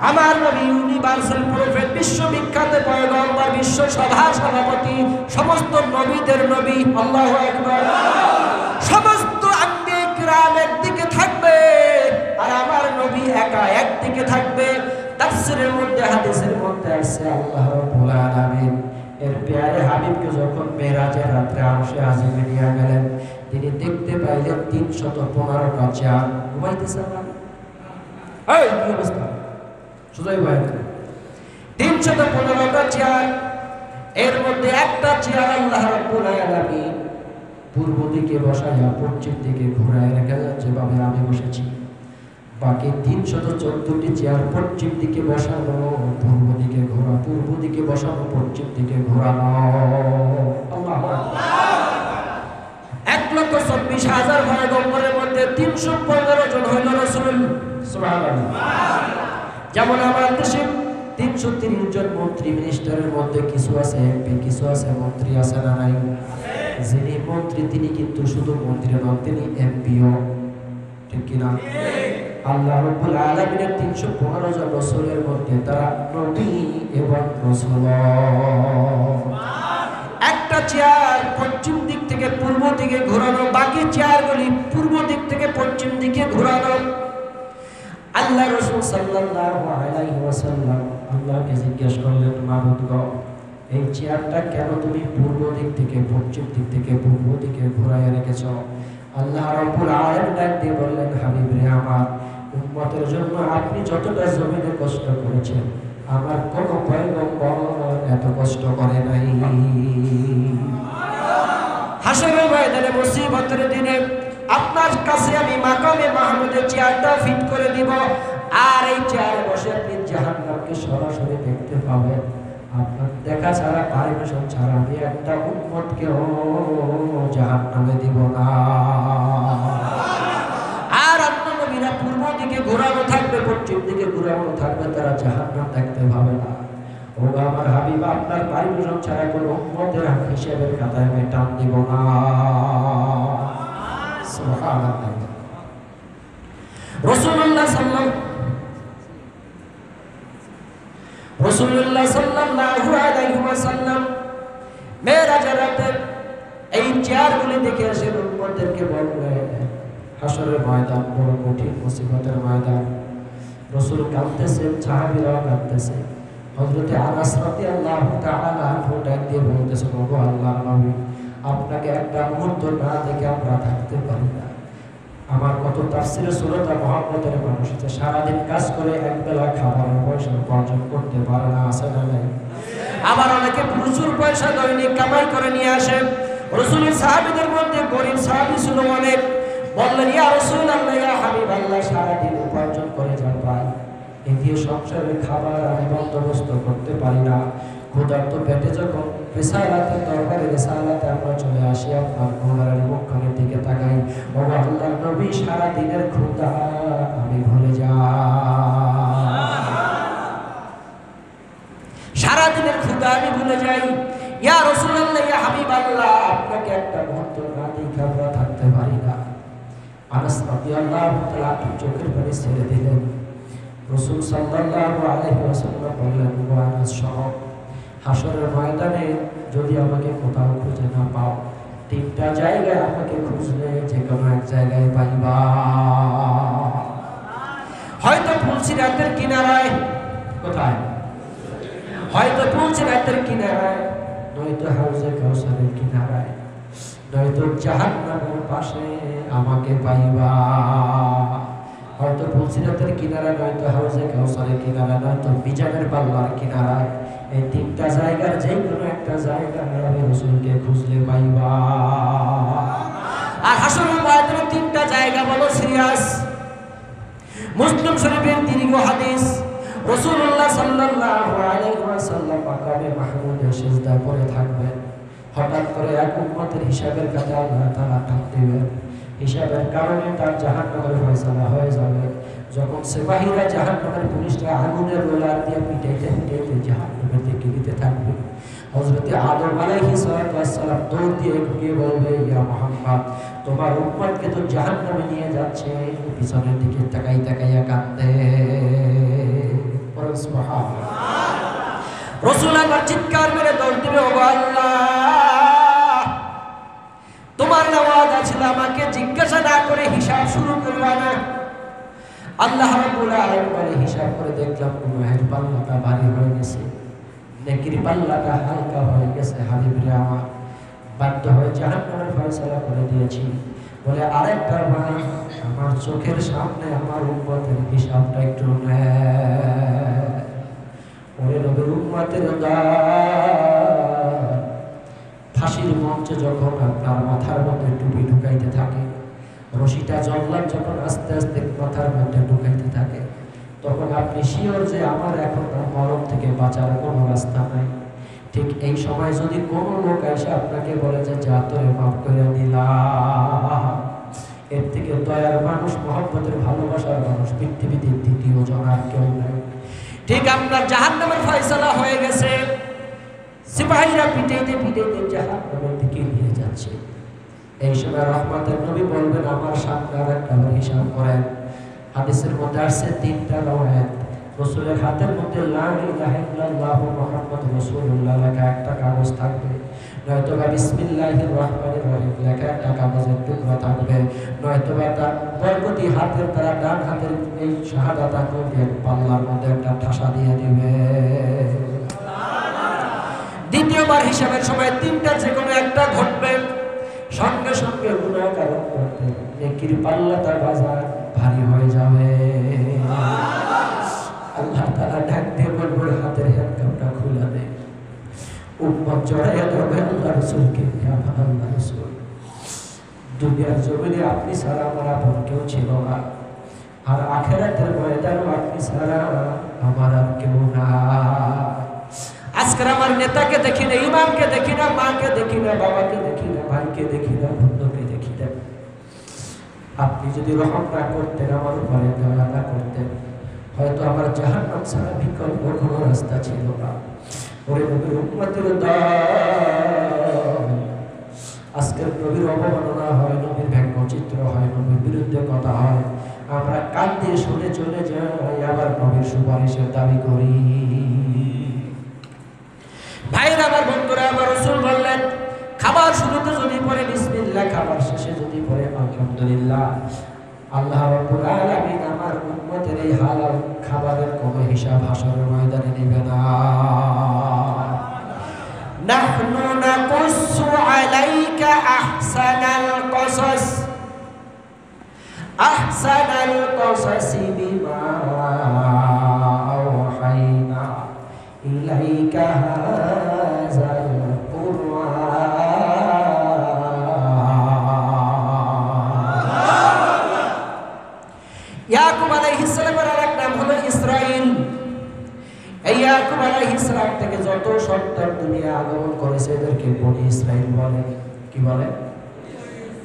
আমার নবী ইউনিভার্সাল প্রফেট বিশ্ববিখ্যাত পয়গম্বর বিশ্ব সভা সভাপতি সমস্ত নবীদের নবী আল্লাহু আকবার সমস্ত আম্বিয়া কিরাম একদিকে থাকবে আর আমার নবী একা একদিকে থাকবে তাফসীরের মধ্যে হাদিসের মধ্যে আছে আল্লাহ রাব্বুল আলামিন এর প্যারে হাবিবকে যখন মেরাজের রাতে আরশে আজিমে নিয়ে গেলেন তিনি দেখতে পাইলেন ৩১৫টা চেয়ার ঘুমাইতেছে না এই কি অবস্থা সুজাই ভাই ৩১৫টা চেয়ার এর মধ্যে একটা চেয়ার আল্লাহ রাব্বুল আলামিন পূর্ব দিকে বসায়া পশ্চিম দিকে ঘোরায় রেখে যেভাবে আমি বসেছি বাকি ৩১৪টি চেয়ার পশ্চিম দিকে বসানো পূর্ব দিকে ঘোরা পূর্ব দিকে বসানো পশ্চিম দিকে ঘোরানো আল্লাহু আকবার ১,২৪,০০০ পয়গম্বরের মধ্যে ৩১৫ জন হইল রাসূল সুবহানাল্লাহ যেমন আমার দেশে ৩৩০ জন মন্ত্রী মিনিস্টারের মধ্যে কিছু আছে এমপি কিছু আছে মন্ত্রী আছে না নাই যিনি মন্ত্রী তিনি কিন্তু শুধু মন্ত্রী নন তিনি এমপিও ঠিক কিনা আল্লাহ রাব্বুল আলামিনের ৩১৫ জন রাসূলের মধ্যে তারা নবী এবং রাসূল একটা চেয়ার পশ্চিম দিক থেকে পূর্ব দিকে ঘোরানো বাকি চেয়ারগুলি পূর্ব দিক থেকে পশ্চিম দিকে ঘোরানো আল্লাহ রাসূল সাল্লাল্লাহু আলাইহি ওয়াসাল্লাম আল্লাহকে জিজ্ঞেস করলেন মাবুদ গো এই চেয়ারটা কেন তুমি পূর্ব দিক থেকে পশ্চিম দিক থেকে পূর্ব দিকে ঘোরায় রেখেছো আল্লাহ রাব্বুল আলামিন ডাক দিয়ে বললেন হাবিব রে আমার উম্মতের জন্য আপনি যতটা জমিনে কষ্ট করেছেন আমার কোন পয়গম্বর এত কষ্ট করে নাই হাশরের ময়দানে মুসিবতের দিনে আপনার কাছে আমি মাকামে মাহমুদের চেয়ারটা ফিট করে দিব আর এই চেয়ারে বসে আপনি জাহান্নামকে সরাসরি দেখতে পাবেন আপনার দেখা ছাড়া পারমিশন ছাড়া আমি একটা উম্মতকে জাহান্নামে দিব না আর আপনার নবীরা পূর্ব দিকে ঘোরানো থাকবে পশ্চিম দিকে ঘোরানো থাকবে তারা জাহান্নাম দেখতে পাবে না ও আমার হাবিব আপনার পারমিশন ছাড়া কোনো উম্মতের হিসাবের খাতায় আমি টান দিব না সুবহানাল্লাহ রাসূলুল্লাহ সাল্লাল্লাহু আলাইহি ওয়াসাল্লাম মেরাজের রাতে এই চেয়ারগুলি দেখে এসে উম্মতদেরকে বললেন হাশরের ময়দান বড় কঠিন মুসিবতের ময়দান রাসূল কাঁদতেছেন সাহাবীরাও কাঁদতেছে হযরত আনাস রাদিয়াল্লাহু তাআলা ডাক দিয়ে বলতেছেন ওগো আল্লাহর নবী আপনাকে একটা মুহূর্ত না দেখে আমরা থাকতে পারি না আমার কত তাফসিরে সূরাত মুহাম্মদের মানুষ আছে সারাদিন কাজ করে একবেলা খাবারের পয়সা উপার্জন করতে পারে না, আছে না নাই? আবার অনেকে প্রচুর পয়সা দৈনিক কামাই করে নিয়ে আসে। রাসূলের সাহাবীদের মধ্যে গরিব সাহাবী ছিল অনেক। বললেন, ইয়া রাসূলুল্লাহ, ইয়া হাবিবাল্লাহ, সারাদিন উপার্জন করে যা পাই এই দিয়ে সংসারের খাবার আমি বন্দোবস্ত করতে পারি না। ক্ষুধার্ত পেটে যখন রিসালাতের দরবারে রিসালাতে আমরা চলে আসি, আপনার ঘোড়ার মুখখানের দিকে তাকাই, ও আল্লাহর নবী, সারাদিনের ক্ষুধা আমি ভুলে যাই, সারাদিনের ক্ষুধা আমি ভুলে যাই। ইয়া রাসূলুল্লাহ, ইয়া হাবিবাল্লাহ, আপনাকে একটা মুহূর্ত না দেখে আমরা থাকতে পারি না। আনাস রাদিয়াল্লাহু তাআলা চোখের পানি ছেড়ে দিলেন। রাসূল সাল্লাল্লাহু আলাইহি ওয়াসাল্লাম বললেন, ও আনাস, শোনো, হাসরের ময়দানে যদি আমাকে কোথাও খুঁজে না পাও, তিনটা জায়গায় আমাকে খুঁজলে যে কোনো এক জায়গায় পাইবা। হয়তো ফুলসিরাতের কিনারায়, কোথায়? হয়তো ফুলসিরাতের কিনারায়, নয়তো হাউজে কাউসারের কিনারায়, নয়তো জাহান্নামের পাশে আমাকে পাইবা। হয়তো ফুলসিরাতের কিনারা, নয়তো হাউজে কাউসারের কিনারা, নয়তো মিজানের পাল্লার কিনারায়। এই তিনটা জায়গার যে কোনো একটা জায়গায় আমি রাসূলকে খুঁজলে পাইবা। আর হাসরের ময়দানে তিনটা জায়গা বলো সিরিয়াস। মুসলিম শরীফের দীর্ঘ হাদিস, রাসূলুল্লাহ সাল্লাল্লাহু আলাইহি ওয়াসাল্লাম মাকামে মাহমুদে সিজদা করে থাকবেন। হঠাৎ করে এক উম্মতের হিসাবের কাছে আল্লাহ তাআলা ডাক দিবেন। হিসাবের কারণে তার জাহান্নামের ফয়সালা হয়ে যাবে। যখন সিপাহীরা জাহান্নামের পুলিশরা আগুনের রোলার দিয়ে পিটাইতে পিটাইতে জাহান্নামের দিকে দিতে থাকবে, হযরত আদম আলাইহিস সালাম দৌড় দিয়ে গিয়ে বলবে, ইয়া মুহাম্মদ, তোমার উম্মতকে তো জাহান্নামে নিয়ে যাচ্ছে। পিছনের দিকে তাকাই তাকাইয়া কাঁদতে। সুবহানাল্লাহ। রাসূল আবার চিৎকার করে দৌড় দিবে, ও আল্লাহ, তোমার ওয়াদা ছিল আমাকে জিজ্ঞাসা না করে হিসাব শুরু করবা না। আল্লাহ রাব্বুল আলামিন বলে, হিসাব করে দেখলাম গুনাহের পাল্লাটা ভারী হয়ে গেছে, নেকির পাল্লাটা হালকা হয়ে গেছে। হাবিবরে আমার, বাধ্য হয়ে জাহান্নামের ফয়সালা করে দিয়েছি। বলে, আরেকটা বার আমার চোখের সামনে আমার উম্মতের হিসাবটা একটু নেয়। ওরে নবীর উম্মতের ফাঁসির মঞ্চে যখন আপনার মাথার মধ্যে টুপি ঢুকাইতে থাকে, রশিটা জল্লাদ যখন আস্তে আস্তে মাথার মধ্যে ঢুকাইতে থাকে, তখন আপনি শিওর যে আমার এখন মরণ থেকে বাঁচার কোনো রাস্তা নাই। ঠিক এই সময় যদি কোনো লোক এসে আপনাকে বলে যে যা তোরে মাফ করে দিলাম, এর থেকে দয়ার মানুষ, মহব্বতের ভালোবাসার মানুষ পৃথিবীতে দ্বিতীয় জন আর কেউ নাই। ঠিক আপনার জাহান্নামের ফয়সালা হয়ে গেছে, সিপাহীরা পিটাইতে পিটাইতে জাহান্নামের দিকে নিয়ে যাচ্ছে। এই সময় রহমতের নবী বলবেন, আমার সামনে আরেকটা হিসাব করেন। হাদিসের মধ্যে আসছে তিনটা রাওয়ায়াত। রাসূলের হাতের মধ্যে লা ইলাহা ইল্লাল্লাহ মুহাম্মাদুর রাসূলুল্লাহ লেখা একটা কাগজ থাকবে, নয়তোবা বিসমিল্লাহির রহমানির রহিম লেখা একটা কাগজের টুকরা থাকবে, নয়তোবা তার বরকতি হাতের দ্বারা ডান হাতের এই শাহাদাত আঙ্গুলের পাল্লার মধ্যে একটা ঠাসা দিয়ে দিবে। দ্বিতীয়বার হিসাবের সময় তিনটা যে কোনো একটা ঘটবে, সঙ্গে সঙ্গে গুনাহ কারণ করতে নেকির পাল্লাটা বাজার ভারী হয়ে যাবে। আল্লাহ তাআলা ডাক দিয়ে বলবেন, হাতের হ্যান্ডকাপটা খুলে দে। উম্মত জড়াইয়া ধরবে আল্লাহ রাসূলকে, আমার আল্লাহ রাসূল, দুনিয়ার জমিনে আপনি ছাড়া আমার আপন কেউ ছিল না, আর আখিরাতের ময়দানেও আপনি ছাড়া আমার আর কেউ না। আজকের আমার নেতাকে দেখি না, ইমামকে দেখি না, মাকে দেখি না, বাবাকে দেখি না, ভাইকে দেখি না, বন্ধুকে দেখি না। আপনি যদি রহম না করতেন, আমার উপরে দয়া না করতেন, হয়তো আমার জাহান্নাম ছাড়া বিকল্প কোনো রাস্তা ছিল না। ওরে নবীর উম্মতের দল, আজকের নবীর অবমাননা হয়, নবীর ব্যঙ্গচিত্র হয়, নবীর বিরুদ্ধে কথা হয়, আমরা কান দিয়ে শুনে চলে যাই, আবার নবীর সুপারিশের দাবি করি। ভাইরা আমার, বন্ধুরা আমার, রাসূল বললেন, খাবার শুরুতে যদি পড়ে বিসমিল্লাহ, খাবার শেষে যদি পড়ে আলহামদুলিল্লাহ, আল্লাহ রাব্বুল আলামিন আমার উম্মতের এই হালাল খাবারের কোনো হিসাব হাসরের ময়দানে নেবে না। নাহনু নাকুসু আলাইকা আহসানাল কসস, আহসানাল কসাসি বিমা আওহাইনা ইলাইকা হাযাল ইয়াকুব আলাইহিস সালামের আরেক নাম হলো ইসরাইল। এই ইয়াকুব আলাইহিস সালাম থেকে যত সন্তান দুনিয়া আগমন করেছে এদেরকে বনি ইসরাইল বলে। কি বলে?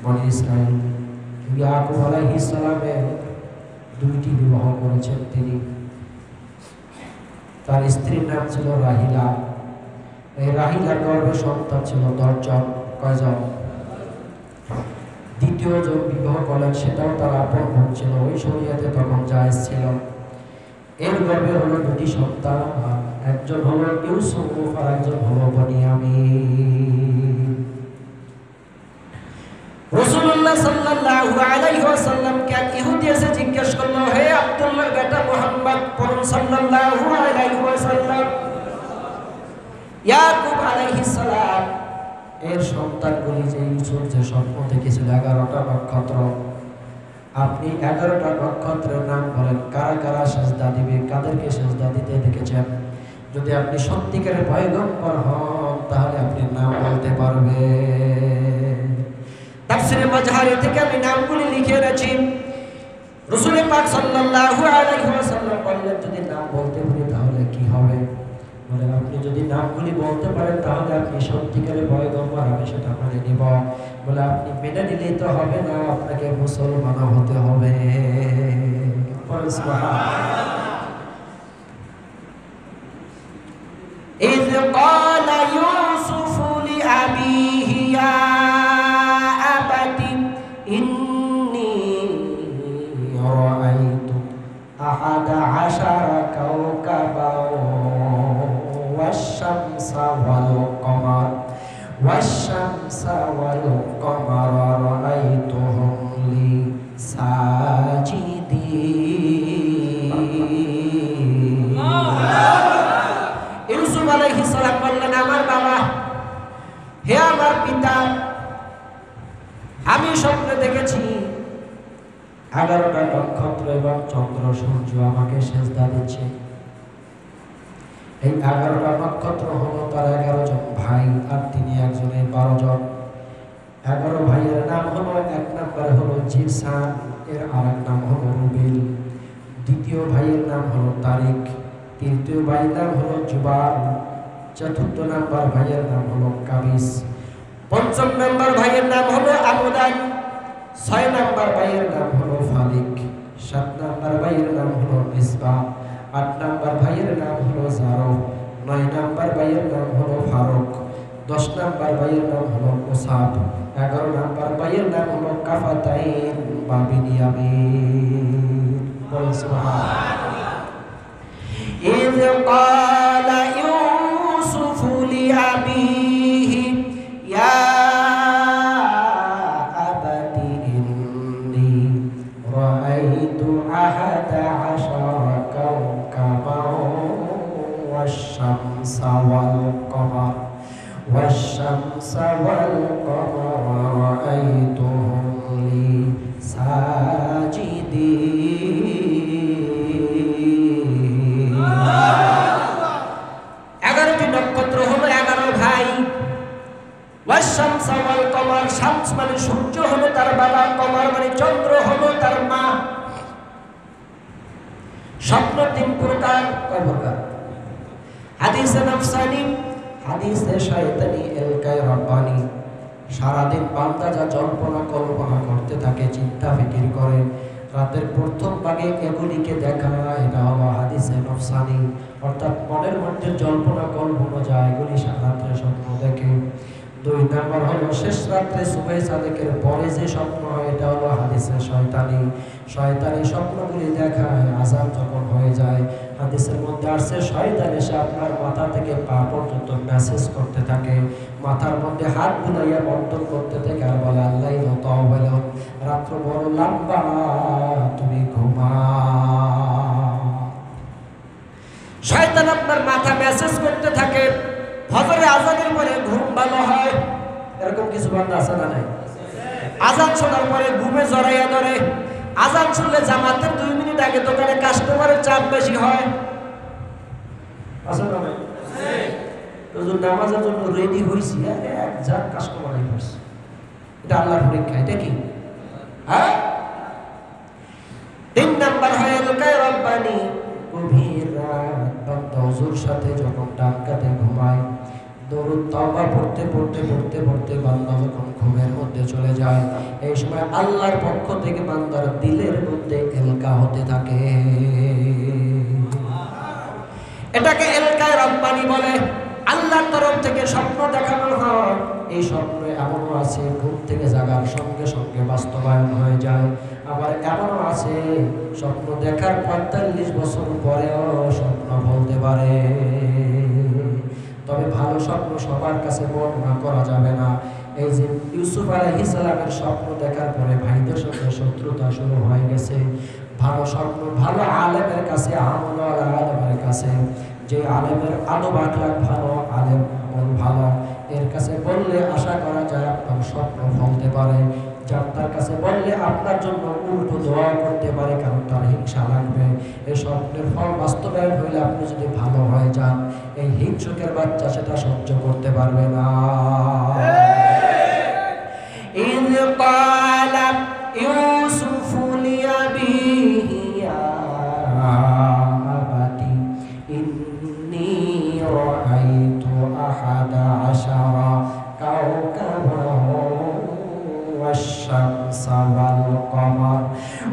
বনি ইসরাইল। ইয়াকুব আলাইহিস সালামের দুইটি বিবাহ করেছেন তিনি। তার স্ত্রীর নাম ছিল রাহিলা। এই রাহিলার গর্ভে সন্তান ছিল 10 জন। কয়জন? দ্বিতীয় জন বিবাহ করলেন, সেটাও তার আপন বোন ছিল, ওই শরীয়তে তখন জায়েজ ছিল। এর গর্ভে হলো দুটি সন্তান, একজন হলো ইউসুফ আর একজন হলো বনিয়ামিন। রাসূলুল্লাহ সাল্লাল্লাহু আলাইহি ওয়াসাল্লামকে এক ইহুদি এসে জিজ্ঞেস করলো, হে আব্দুল্লাহর বেটা মুহাম্মদ সাল্লাল্লাহু আলাইহি ওয়াসাল্লাম, ইয়াকুব আলাইহিস সালাম এর সন্তানগুলি যে ইউসুফ যে স্বপ্ন দেখেছিল 11টা নক্ষত্র, আপনি 11টা নক্ষত্রের নাম বলেন, কারা কারা সেজদা দিবে, কাদেরকে সেজদা দিতে দেখেছেন? যদি আপনি সত্যিকারের পয়গম্বর হন তাহলে আপনি নাম বলতে পারবেন। তাফসীরে মাজহারি থেকে আমি নামগুলি লিখে এনেছি। রাসূল পাক সাল্লাল্লাহু আলাইহি ওয়াসাল্লাম বললেন, যদি নাম বলতে পারি তাহলে কি হবে? বলে, আপনি যদি নামগুলি বলতে পারেন তাহলে আপনি সত্যিকারের পয়গম্বর, আমি সেটা মেনে নিব। বলে, আপনি মেনে নিলেই তো হবে না, আপনাকে মুসলমান হতে হবে। إذ قال يوسف لأبيه يا أبت إني رأيت 11 كوكبا والشمس والقمر رأيتهم لي ساجدين। ইউসুফ আলাইহিস সালাম বললেন, আমার বাবা, হে আমার পিতা, আমি স্বপ্নে দেখেছি 11টা নক্ষত্র এবং চন্দ্র সূর্য আমাকে সেজদা দিচ্ছে। এই 11টা নক্ষত্র হলো তার 11 জন ভাই, আর তিনি একজনের 12 জন। 11 ভাইয়ের নাম হলো, এক নম্বরে হলো জিরসান, এর আরেক নাম হলো রুবেল, দ্বিতীয় ভাইয়ের নাম হলো তারিক, তৃতীয় ভাইয়ের নাম হলো জুবাল, চতুর্থ নাম্বার ভাইয়ের নাম হলো কাবিস, পঞ্চম নাম্বার ভাইয়ের নাম হলো আমুদান, 6 নাম্বার ভাইয়ের নাম হলো ফালিক, 7 নাম্বার ভাইয়ের নাম হলো মিসবা, 8 নাম্বার ভাইয়ের নাম হলো জারো, 9 নাম্বার ভাইয়ের নাম হলো ফারুক, 10 নাম্বার ভাইয়ের নাম হলো ওসাব, 11 নাম্বার ভাইয়ের নাম হলো কাফাতাইন বা বিনিয়ামিন। বলেন সুবহানাল্লাহ। إذ قال يوسف لأبيه يا أبت إني رأيت 11 كوكبا والشمس والقمر رأيتهم لي ساجدين। 11টি নক্ষত্র হলো 11 ভাই। ওয়াশ-শামস ওয়াল কমর, শামস মানে সূর্য হলো তার বাবা, কমর মানে চন্দ্র হলো তার মা। স্বপ্ন 3 প্রকার। কয় প্রকার? হাদিসে নফসানি, হাদিসে শয়তানি, এলকায়ে রব্বানি। সারাদিন বান্দা যা জল্পনা কল্পনা করতে থাকে, চিন্তা ফিকির করে, রাতের প্রথম ভাগে এগুলিকে দেখা, এটা হলো হাদিসে নফসানি, অর্থাৎ মনের মধ্যে জল্পনা কল্পনা যায়, এগুলি রাত্রে স্বপ্ন দেখে। 2 নাম্বার হলো শেষ রাত্রে সুবহে সাদেকের পরে যে স্বপ্ন হয়, এটা হলো হাদিসে শয়তানি। শয়তানি স্বপ্নগুলি দেখায় আযাব যখন হয়ে যায়। হাদিসের মধ্যে আসছে, শয়তান এসে আপনার মাথা থেকে পা পর্যন্ত মেসেজ করতে থাকে, মাথার মধ্যে হাত বুলাইয়া বন্টন করতে থাকে, আর বলে, আল্লাহ তাওবালা, রাত্র বড় লম্বা, তুমি ঘুমাও। শয়তান আপনার মাথা মেসেজ করতে থাকে। ফজরে আযানের পরে ঘুম ভালো হয়, এরকম কিছু বান্দা আছে না নাই? আযান শোনার পরে ঘুমে জড়াইয়া ধরে, আজান শুনলে জামাতের 2 মিনিট আগে দোকানে কাস্টমারের চাপ বেশি হয়। আসলে না হুজুর নামাজের জন্য রেডি হইছি, এক ঝাঁক কাস্টমার আই পড়ছে। এটা আল্লাহর পরীক্ষা। এটা কি? হ্যাঁ। 3 নাম্বার হয় এলকায়ে রব্বানি। গভীর রাত বান্দা হুজুর সাথে যখন ডাক্কাতে ঘুমায়, দরুদ তাওবা পড়তে পড়তে পড়তে পড়তে বান্দা যখন ঘুমের মধ্যে চলে যায়, এই সময় আল্লাহর পক্ষ থেকে বান্দার দিলের মধ্যে এলকা হতে থাকে। এটাকে এলকায়ে রব্বানি বলে। আল্লাহর তরফ থেকে স্বপ্ন দেখানো হয়। এই স্বপ্ন এমনও আছে ঘুম থেকে জাগার সঙ্গে সঙ্গে বাস্তবায়ন হয়ে যায়, আবার এমনও আছে স্বপ্ন দেখার 45 বছর পরেও স্বপ্ন বলতে পারে। তবে ভালো স্বপ্ন সবার কাছে বর্ণনা করা যাবে না। এই যে ইউসুফ আলাইহিস সালামের স্বপ্ন দেখার পরে ভাইদের সঙ্গে শত্রুতা শুরু হয়ে গেছে। ভালো স্বপ্ন ভালো আলেমের কাছে, আমলওয়ালা আলেমের কাছে, যে আলেমের আদব আখলাক ভালো, আলেম আমল ভালো, এর কাছে বললে আশা করা যায় আপনার স্বপ্ন ফলতে পারে। যার তার কাছে বললে আপনার জন্য উল্টো দোয়া করতে পারে, কারণ তার হিংসা লাগবে। এই স্বপ্নের ফল বাস্তবায়ন হইলে আপনি যদি ভালো হয়ে যান, এই হিংসুকের বাচ্চা সেটা সহ্য করতে পারবে না। ইয ক্বালা ইউসুফু লিআবিহি ইয়া আবাতি ইন্নী রাআইতু আহাদা আশারা কাওকাবান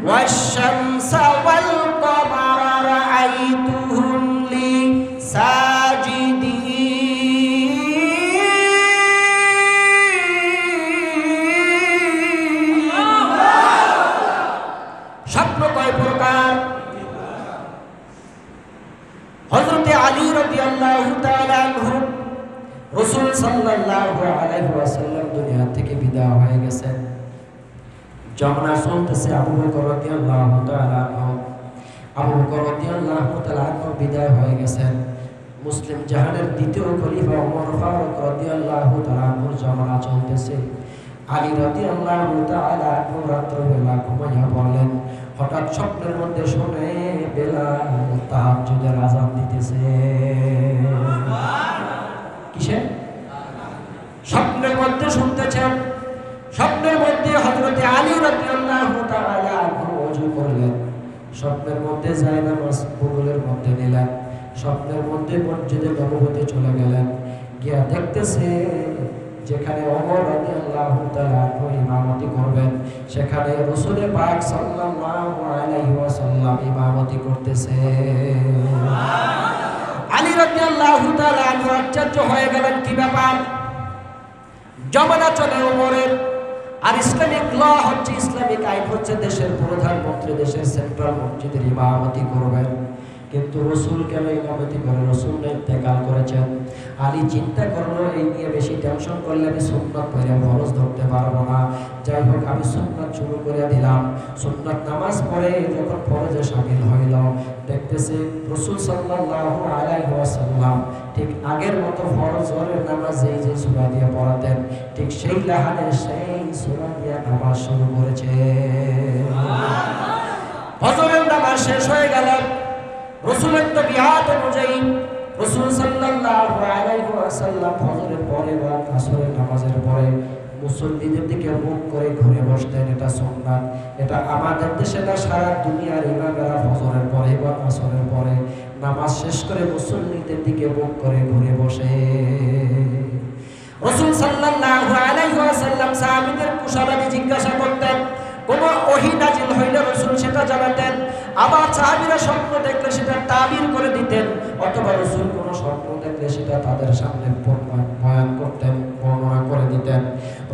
والشمس والقمر رأيتهم لي ساجدين। স্বপ্ন কয় প্রকার? হযরত আলী রাদিয়াল্লাহু তাআলা আনহু, রাসূল সাল্লাল্লাহু আলাইহি ওয়াসাল্লাম দুনিয়া থেকে বিদায় হয়ে গেছেন। যমুনা চলতেছে, আবু বকর রাদিয়াল্লাহু তাআলা আনহু বিদায় হয়ে গেছেন। মুসলিম জাহানের দ্বিতীয় খলিফা ওমর ফারুক রাদিয়াল্লাহু তাআলা আনহুর যমুনা চলতেছে। আলী রাদিয়াল্লাহু তাআলা আনহু রাত্রিবেলা ঘুমাইয়া পড়লেন। হঠাৎ স্বপ্নের মধ্যে শুনে বেলাল তাহাজ্জুদের আযান দিতেছে। কিসে? স্বপ্নের মধ্যে শুনতেছেন। স্বপ্নের মধ্যে হযরত আলী রাদিয়াল্লাহু তাআলা আনহু ওযু করলেন। স্বপ্নের মধ্যে জায়নামাজ বুগলের মধ্যে নিলেন। স্বপ্নের মধ্যে মসজিদে নববীতে চলে গেলেন। গিয়া দেখতেছে যেখানে ওমর রাদিয়াল্লাহু তাআলা আনহু ইমামতি করবেন, সেখানে রাসূল পাক সাল্লাল্লাহু আলাইহি ওয়াসাল্লাম ইমামতি করতেছে। আলী রাদিয়াল্লাহু তাআলা আনহু আশ্চর্য হয়ে গেলেন, কি ব্যাপার? জমানা চলে ওমরের। আর ইসলামিক ল হচ্ছে, ইসলামিক আইন হচ্ছে দেশের প্রধানমন্ত্রী দেশের সেন্ট্রাল মসজিদের ইমামতি করবেন, কিন্তু রাসূল কেন ইমামতি করে? রাসূল ইন্তেকাল করেছেন। আলী চিন্তা করলো এই নিয়ে বেশি টেনশন করলে আমি সুন্নাত পড়ে ফরজ ধরতে পারবো না। যাই হোক আমি সুন্নাত শুরু করে দিলাম। সুন্নাত নামাজ পড়ে যখন ফরজে শামিল হইল, দেখতেছে রাসূল সাল্লাল্লাহু আলাইহি ওয়াসাল্লাম ঠিক আগের মতো ফরজের নামাজ যেই যে সূরা দিয়ে পড়াতেন, ঠিক সেই লাহানে সেই সূরা দিয়ে নামাজ শুরু করেছে। ফজরের নামাজ শেষ হয়ে গেল। রাসূলের তবিয়াত অনুযায়ী রাসূল সাল্লাল্লাহু আলাইহি ওয়াসাল্লাম ফজরের পরে বা আসরের নামাজের পরে মুসল্লিদের দিকে মুখ করে ঘুরে বসতেন। এটা সুন্নাত। এটা আমাদের দেশে না, সারা দুনিয়ার ইমামেরা ফজরের পরে বা আসরের পরে নামাজ শেষ করে মুসল্লিদের দিকে মুখ করে ঘুরে বসে। রাসূল সাল্লাল্লাহু আলাইহি ওয়াসাল্লাম সাহাবীদের কুশলাদি জিজ্ঞাসা করতেন। কোন ওহী নাজিল হইলে রাসূল সেটা জানাতেন। আবার সাহাবীরা স্বপ্ন দেখলে সেটা তাবির করে দিতেন, অথবা রাসূল কোন স্বপ্ন দেখলে সেটা তাদের সামনে বয়ান করতেন, বর্ণনা করে দিতেন।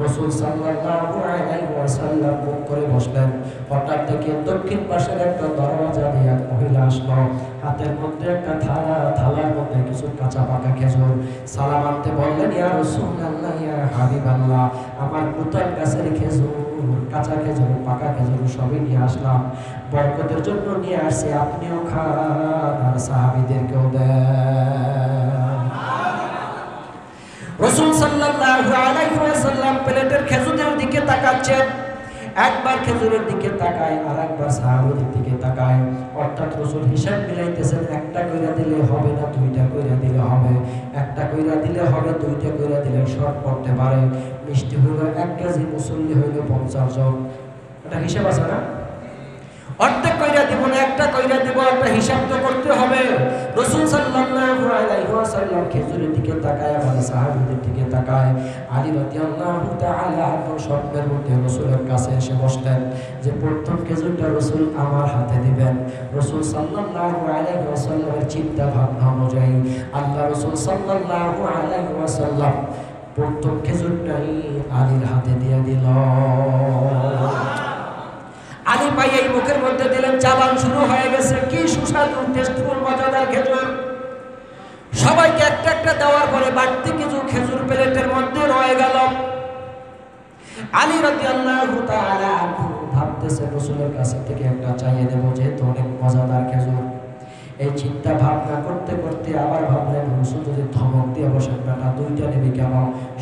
রাসূল সাল্লাল্লাহু আলাইহি ওয়াসাল্লাম মুখ করে বসলেন। হঠাৎ দেখে দক্ষিণ পাশের একটা দরজা দিয়ে এক মহিলা আসলো। হাতের মধ্যে একটা থালা, থালার মধ্যে কিছু কাঁচা পাকা খেজুর। সালাম আনতে বললেন, ইয়া রাসূলুল্লাহ, ইয়া হাবিবাল্লাহ, আমার নতুন গাছের খেজুর, কাঁচা খেজুর, পাকা খেজুর সবই নিয়ে আসলাম, বরকতের জন্য নিয়ে আসছি, আপনিও খান আর সাহাবীদেরকেও দেন। রাসূল সাল্লাল্লাহু আলাইহি ওয়াসাল্লাম প্লেটের খেজুরের দিকে তাকাচ্ছেন। একবার খেজুরের দিকে তাকায় আর একবার সাহাবীদের দিকে তাকায়। অর্থাৎ রাসূল হিসাব মিলাইতেছেন, একটা কইরা দিলে হবে না, দুইটা কইরা দিলে হবে, একটা কইরা দিলে হবে, দুইটা কইরা দিলে শর্ট পড়তে পারে। মিষ্টি হইল 1 কেজি, মুসল্লি হইল 50 জন। এটা হিসাব আছে না? অর্ধেক কইরা দিব না, একটা কইরা দিব, একটা হিসাব তো করতে হবে। রাসূল সাল্লাল্লাহু আলাইহি ওয়াসাল্লাম খেজুরের দিকে তাকায় আর সাহাবীদের দিকে তাকায়। আলী রাদিয়াল্লাহু তাআলা আনহু স্বপ্নের মধ্যে রাসূলের কাছে এসে বসলেন যে প্রথম খেজুরটা রাসূল আমার হাতে দিবেন। রাসূল সাল্লাল্লাহু আলাইহি ওয়াসাল্লামের চিন্তা ভাবনা অনুযায়ী আল্লাহ রাসূল সাল্লাল্লাহু আলাইহি ওয়াসাল্লাম প্রথম খেজুরটাই আলীর হাতে দিয়ে দিল। আলী ভাই এই মুখের মধ্যে দিলেন, চাবান শুরু হয়ে গেছে। কি সুস্বাদু টেস্টফুল মজাদার খেজুর। সবাইকে একটা একটা দেওয়ার পরে বাড়তি কিছু খেজুর প্লেটের মধ্যে রয়ে গেল। আলী রাদিয়াল্লাহু তাআলা আনহু ভাবতেছে রাসূলের কাছে থেকে একটা চাইয়ে দেব, যেহেতু অনেক মজাদার খেজুর। এই চিন্তা ভাবনা করতে করতে আবার ভাবলেন রাসূল যদি ধমক দিয়ে বসেন, বেটা দুইটা নেবে কেন?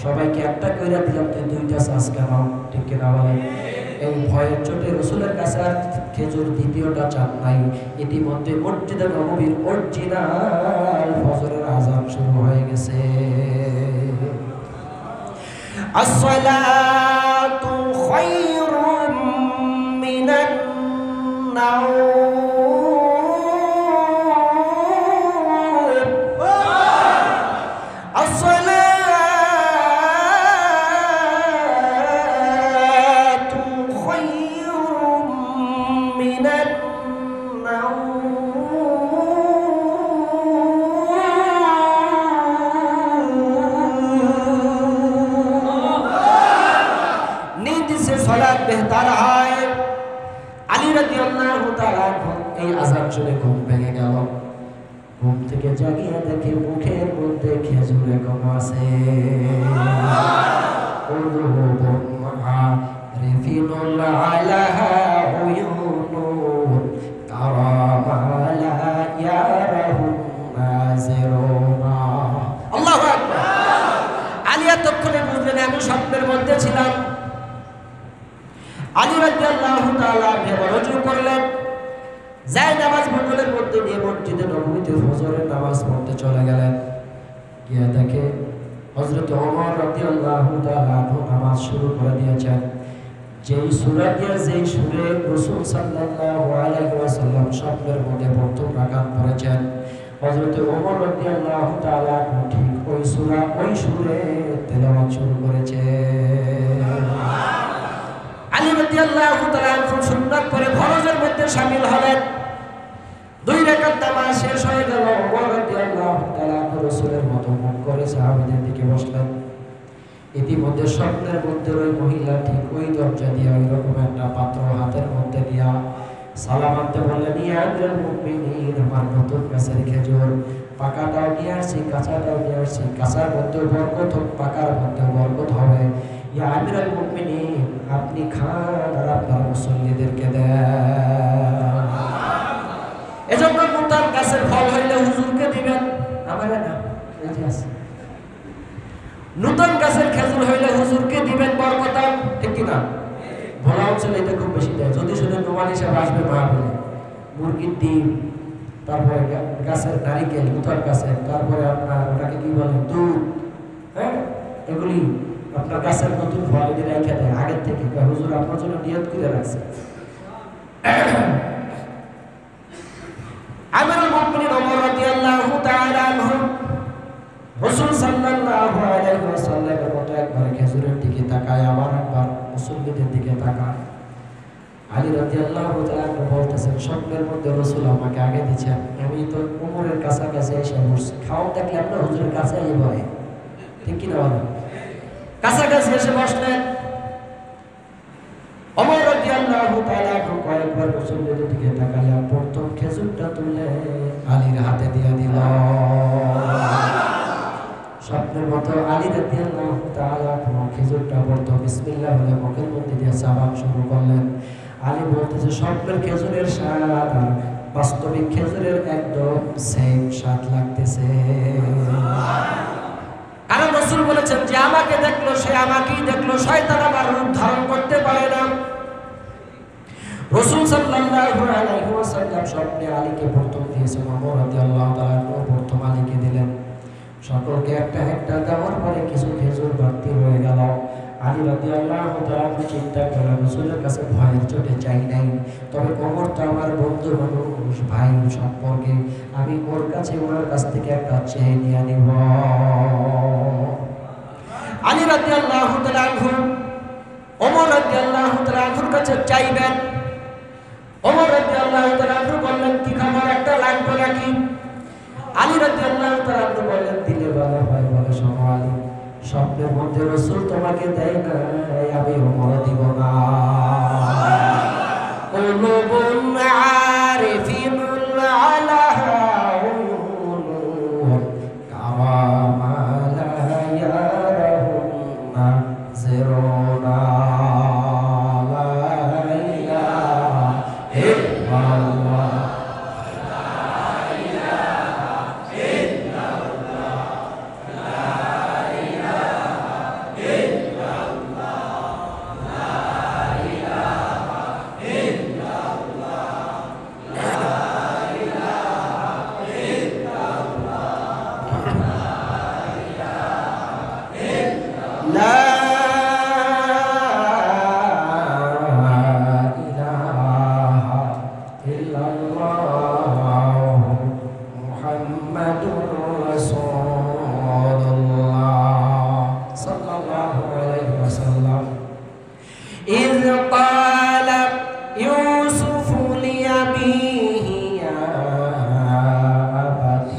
সবাইকে একটা কইরা দিলাম, তুই দুইটা চাস কেন? ঠিক কিনা বলেন? এই ভয়ের চোটে রাসূলের কাছে আর খেজুর দ্বিতীয়টা চান নাই। ইতিমধ্যে মসজিদে নববীর অরিজিনাল ফজরের আযান শুরু হয়ে গেছে। আসসালাতু খায়রুম মিনান নাওম। বেহতার হয়। আলী রাদিয়াল্লাহু তাআলা এই আযান শুনে ঘুম ভেঙে গেল। ঘুম থেকে জাগিয়ে দেখে মুখের মধ্যে খেজুর এখনো আছে। রিফিনুল আলাহা উয়ুনুন কারামালা ইয়ারাহুন নাজিরুনা। আল্লাহু আকবার। আলী তখনই বুঝলেন আমি স্বপ্নের মধ্যে ছিলাম। আলী রাদিয়াল্লাহু তাআলা ওযু করলেন, যায় নামাজ বদলের মধ্যে নিয়ে মসজিদে নববীতে ফজরের নামাজ পড়তে চলে গেলেন। গিয়ে দেখে হযরত ওমর রাদিয়াল্লাহু তাআলা নামাজ শুরু করে দিয়েছেন। যেই সূরা দিয়ে যেই সুরে রাসূল সাল্লাল্লাহু আলাইহি ওয়াসাল্লাম স্বপ্নের মধ্যে প্রথম রাকাত পড়েছেন, হযরত ওমর রাদিয়াল্লাহু তাআলা ঠিক ওই সূরা ওই সুরে তেলাওয়াত শুরু করেছে। আলী রাদিয়াল্লাহু তাআলা সুন্নাত করে ফরজের মধ্যে শামিল হলেন। 2 রাকাত নামাজ শেষ হয়ে গেল। ওমর রাদিয়াল্লাহু তাআলা রাসূলের মতো মুখ করে সাহাবীদের দিকে বসলেন। ইতিমধ্যে স্বপ্নের মধ্যে ওই মহিলা ঠিক ওই দরজা দিয়ে ওই রকম একটা পাত্র হাতের মধ্যে নিয়ে সালাম আনতে বললেন, ইয়া আমিরুল মুমিনিন, আমার নতুন গাছের খেজুর, পাকাটাও নিয়ে আসছি, কাঁচাটাও নিয়ে আসছি। কাঁচার মধ্যে বরকত, পাকার মধ্যে বরকত হবে। ইয়া আমিরুল মুমিনিন, আপনি খান আর আপনার মুসল্লিদেরকে দেন। এজন্য নতুন গাছের ফল হইলে হুজুরকে দিবেন, আমারে না। এই যে আছে নতুন গাছের খেজুর হইলে হুজুরকে দিবেন, বরকত। ঠিক কিনা? ভোলা অঞ্চলে এটা খুব বেশি দেয়। যদি শুনে নোমান হিসাবে আসবে মাহফিলে, মুরগির ডিম, তারপরে গাছের নারিকেল, নতুন গাছের, তারপরে আপনার ওটাকে কি বলে, দুধ, হ্যাঁ, এগুলি আপনার গাছের নতুন ফল এটি রেখে দেয় আগের থেকে। হুজুর আপনার জন্য নিয়ত করে রাখছে। আমিরুল মুমিনিন ওমর রাদিয়াল্লাহু তাআলা আনহু রাসূল সাল্লাল্লাহু আলাইহি ওয়াসাল্লামের মতো একবার খেজুরের দিকে তাকায়, আবার একবার মুসল্লিদের দিকে তাকায়। আলী রাদিয়াল্লাহু তাআলা বলতেছেন, স্বপ্নের মধ্যে রাসূল আমাকে আগে দিয়েছেন, আমি তো ওমরের কাছাকাছি এসে বসছি। খাওয়া দেখলে আপনার হুজুরের কাছে এই ভয়, ঠিক কিনা বলেন? কাছাকাছি এসে বসলেন। ওমর রাদিয়াল্লাহু তাআলা কয়েকবার মুসল্লিদের দিকে তাকাইয়া প্রথম খেজুরটা তুলে আলীর হাতে দিয়ে দিল। স্বপ্নের মতো আলী রাদিয়াল্লাহু তাআলা খেজুরটা পড়তো, বিসমিল্লাহ বলে মুখের মধ্যে দিয়ে চাবান শুরু করলেন। আলী বলতেছে, স্বপ্নের খেজুরের স্বাদ আর বাস্তবিক খেজুরের একদম সেম স্বাদ লাগতেছে। কারণ রাসূল বলেছেন যে আমাকে দেখলো সে আমাকেই দেখলো, শয়তান আমার রূপ ধারণ করতে পারে না। রাসূল সাল্লাল্লাহু আলাইহি ওয়াসাল্লাম স্বপ্নে আলীকে প্রথম দিয়েছেন, ওমর রাদিয়াল্লাহু তাআলা প্রথম আলীকে দিলেন। সকলকে একটা একটা দেওয়ার পরে কিছু খেজুর বাড়তি হয়ে গেল। আলী রাদিয়াল্লাহু তাআলা চিন্তা করলেন, রাসূলের কাছে ভয়ের চোটে চাই নাই, তবে ওমর তো আমার বন্ধু মানুষ, ভাই সম্পর্কে, আমি ওর কাছে ওনার কাছ থেকে একটা চেয়ে নিয়ে নিব। আলী রাদিয়াল্লাহু তাআলা ওমর রাদিয়াল্লাহু তাআলার কাছে চাইবেন। ওমর রাদিয়াল্লাহু তাআলা বললেন, কি খাবার একটা লাগবে নাকি? আলী রাদিয়াল্লাহু তাআলা বললেন, দিলে ভালো হয়। বলে, শোনো আলী, স্বপ্নের মধ্যে রাসূল তোমাকে দেয় না, আমি ওমর দিব না। কুলুবুন আরিফিনুল আলাহা কামা লা ইয়ারাহুন্না জিরুনা লা ইলাহা ইল্লাল্লাহ إذ قال يوسف لأبيه يا أبت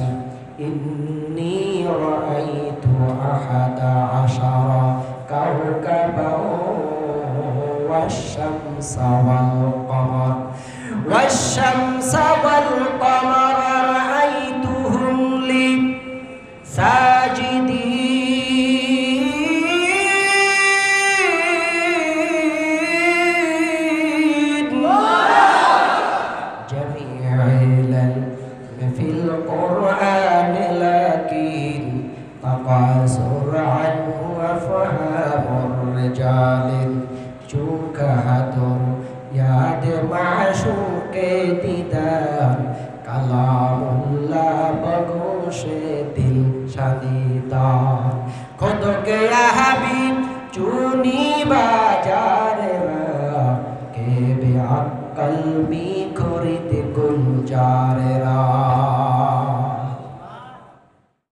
إني رأيت 11 كوكبا والشمس والقمر رأيتهم لي ساجدين في القرآن لكن تقاصر عنه أفهام الرجال চুকাহাতর ইয়াদ মাশুকে দিদার কালামুল্লাহ বগোশে দিল শাদিদার খোদকে হাবিব চুনি বাজারে কে বে আক্কল মি খরিদ গুলজারেরা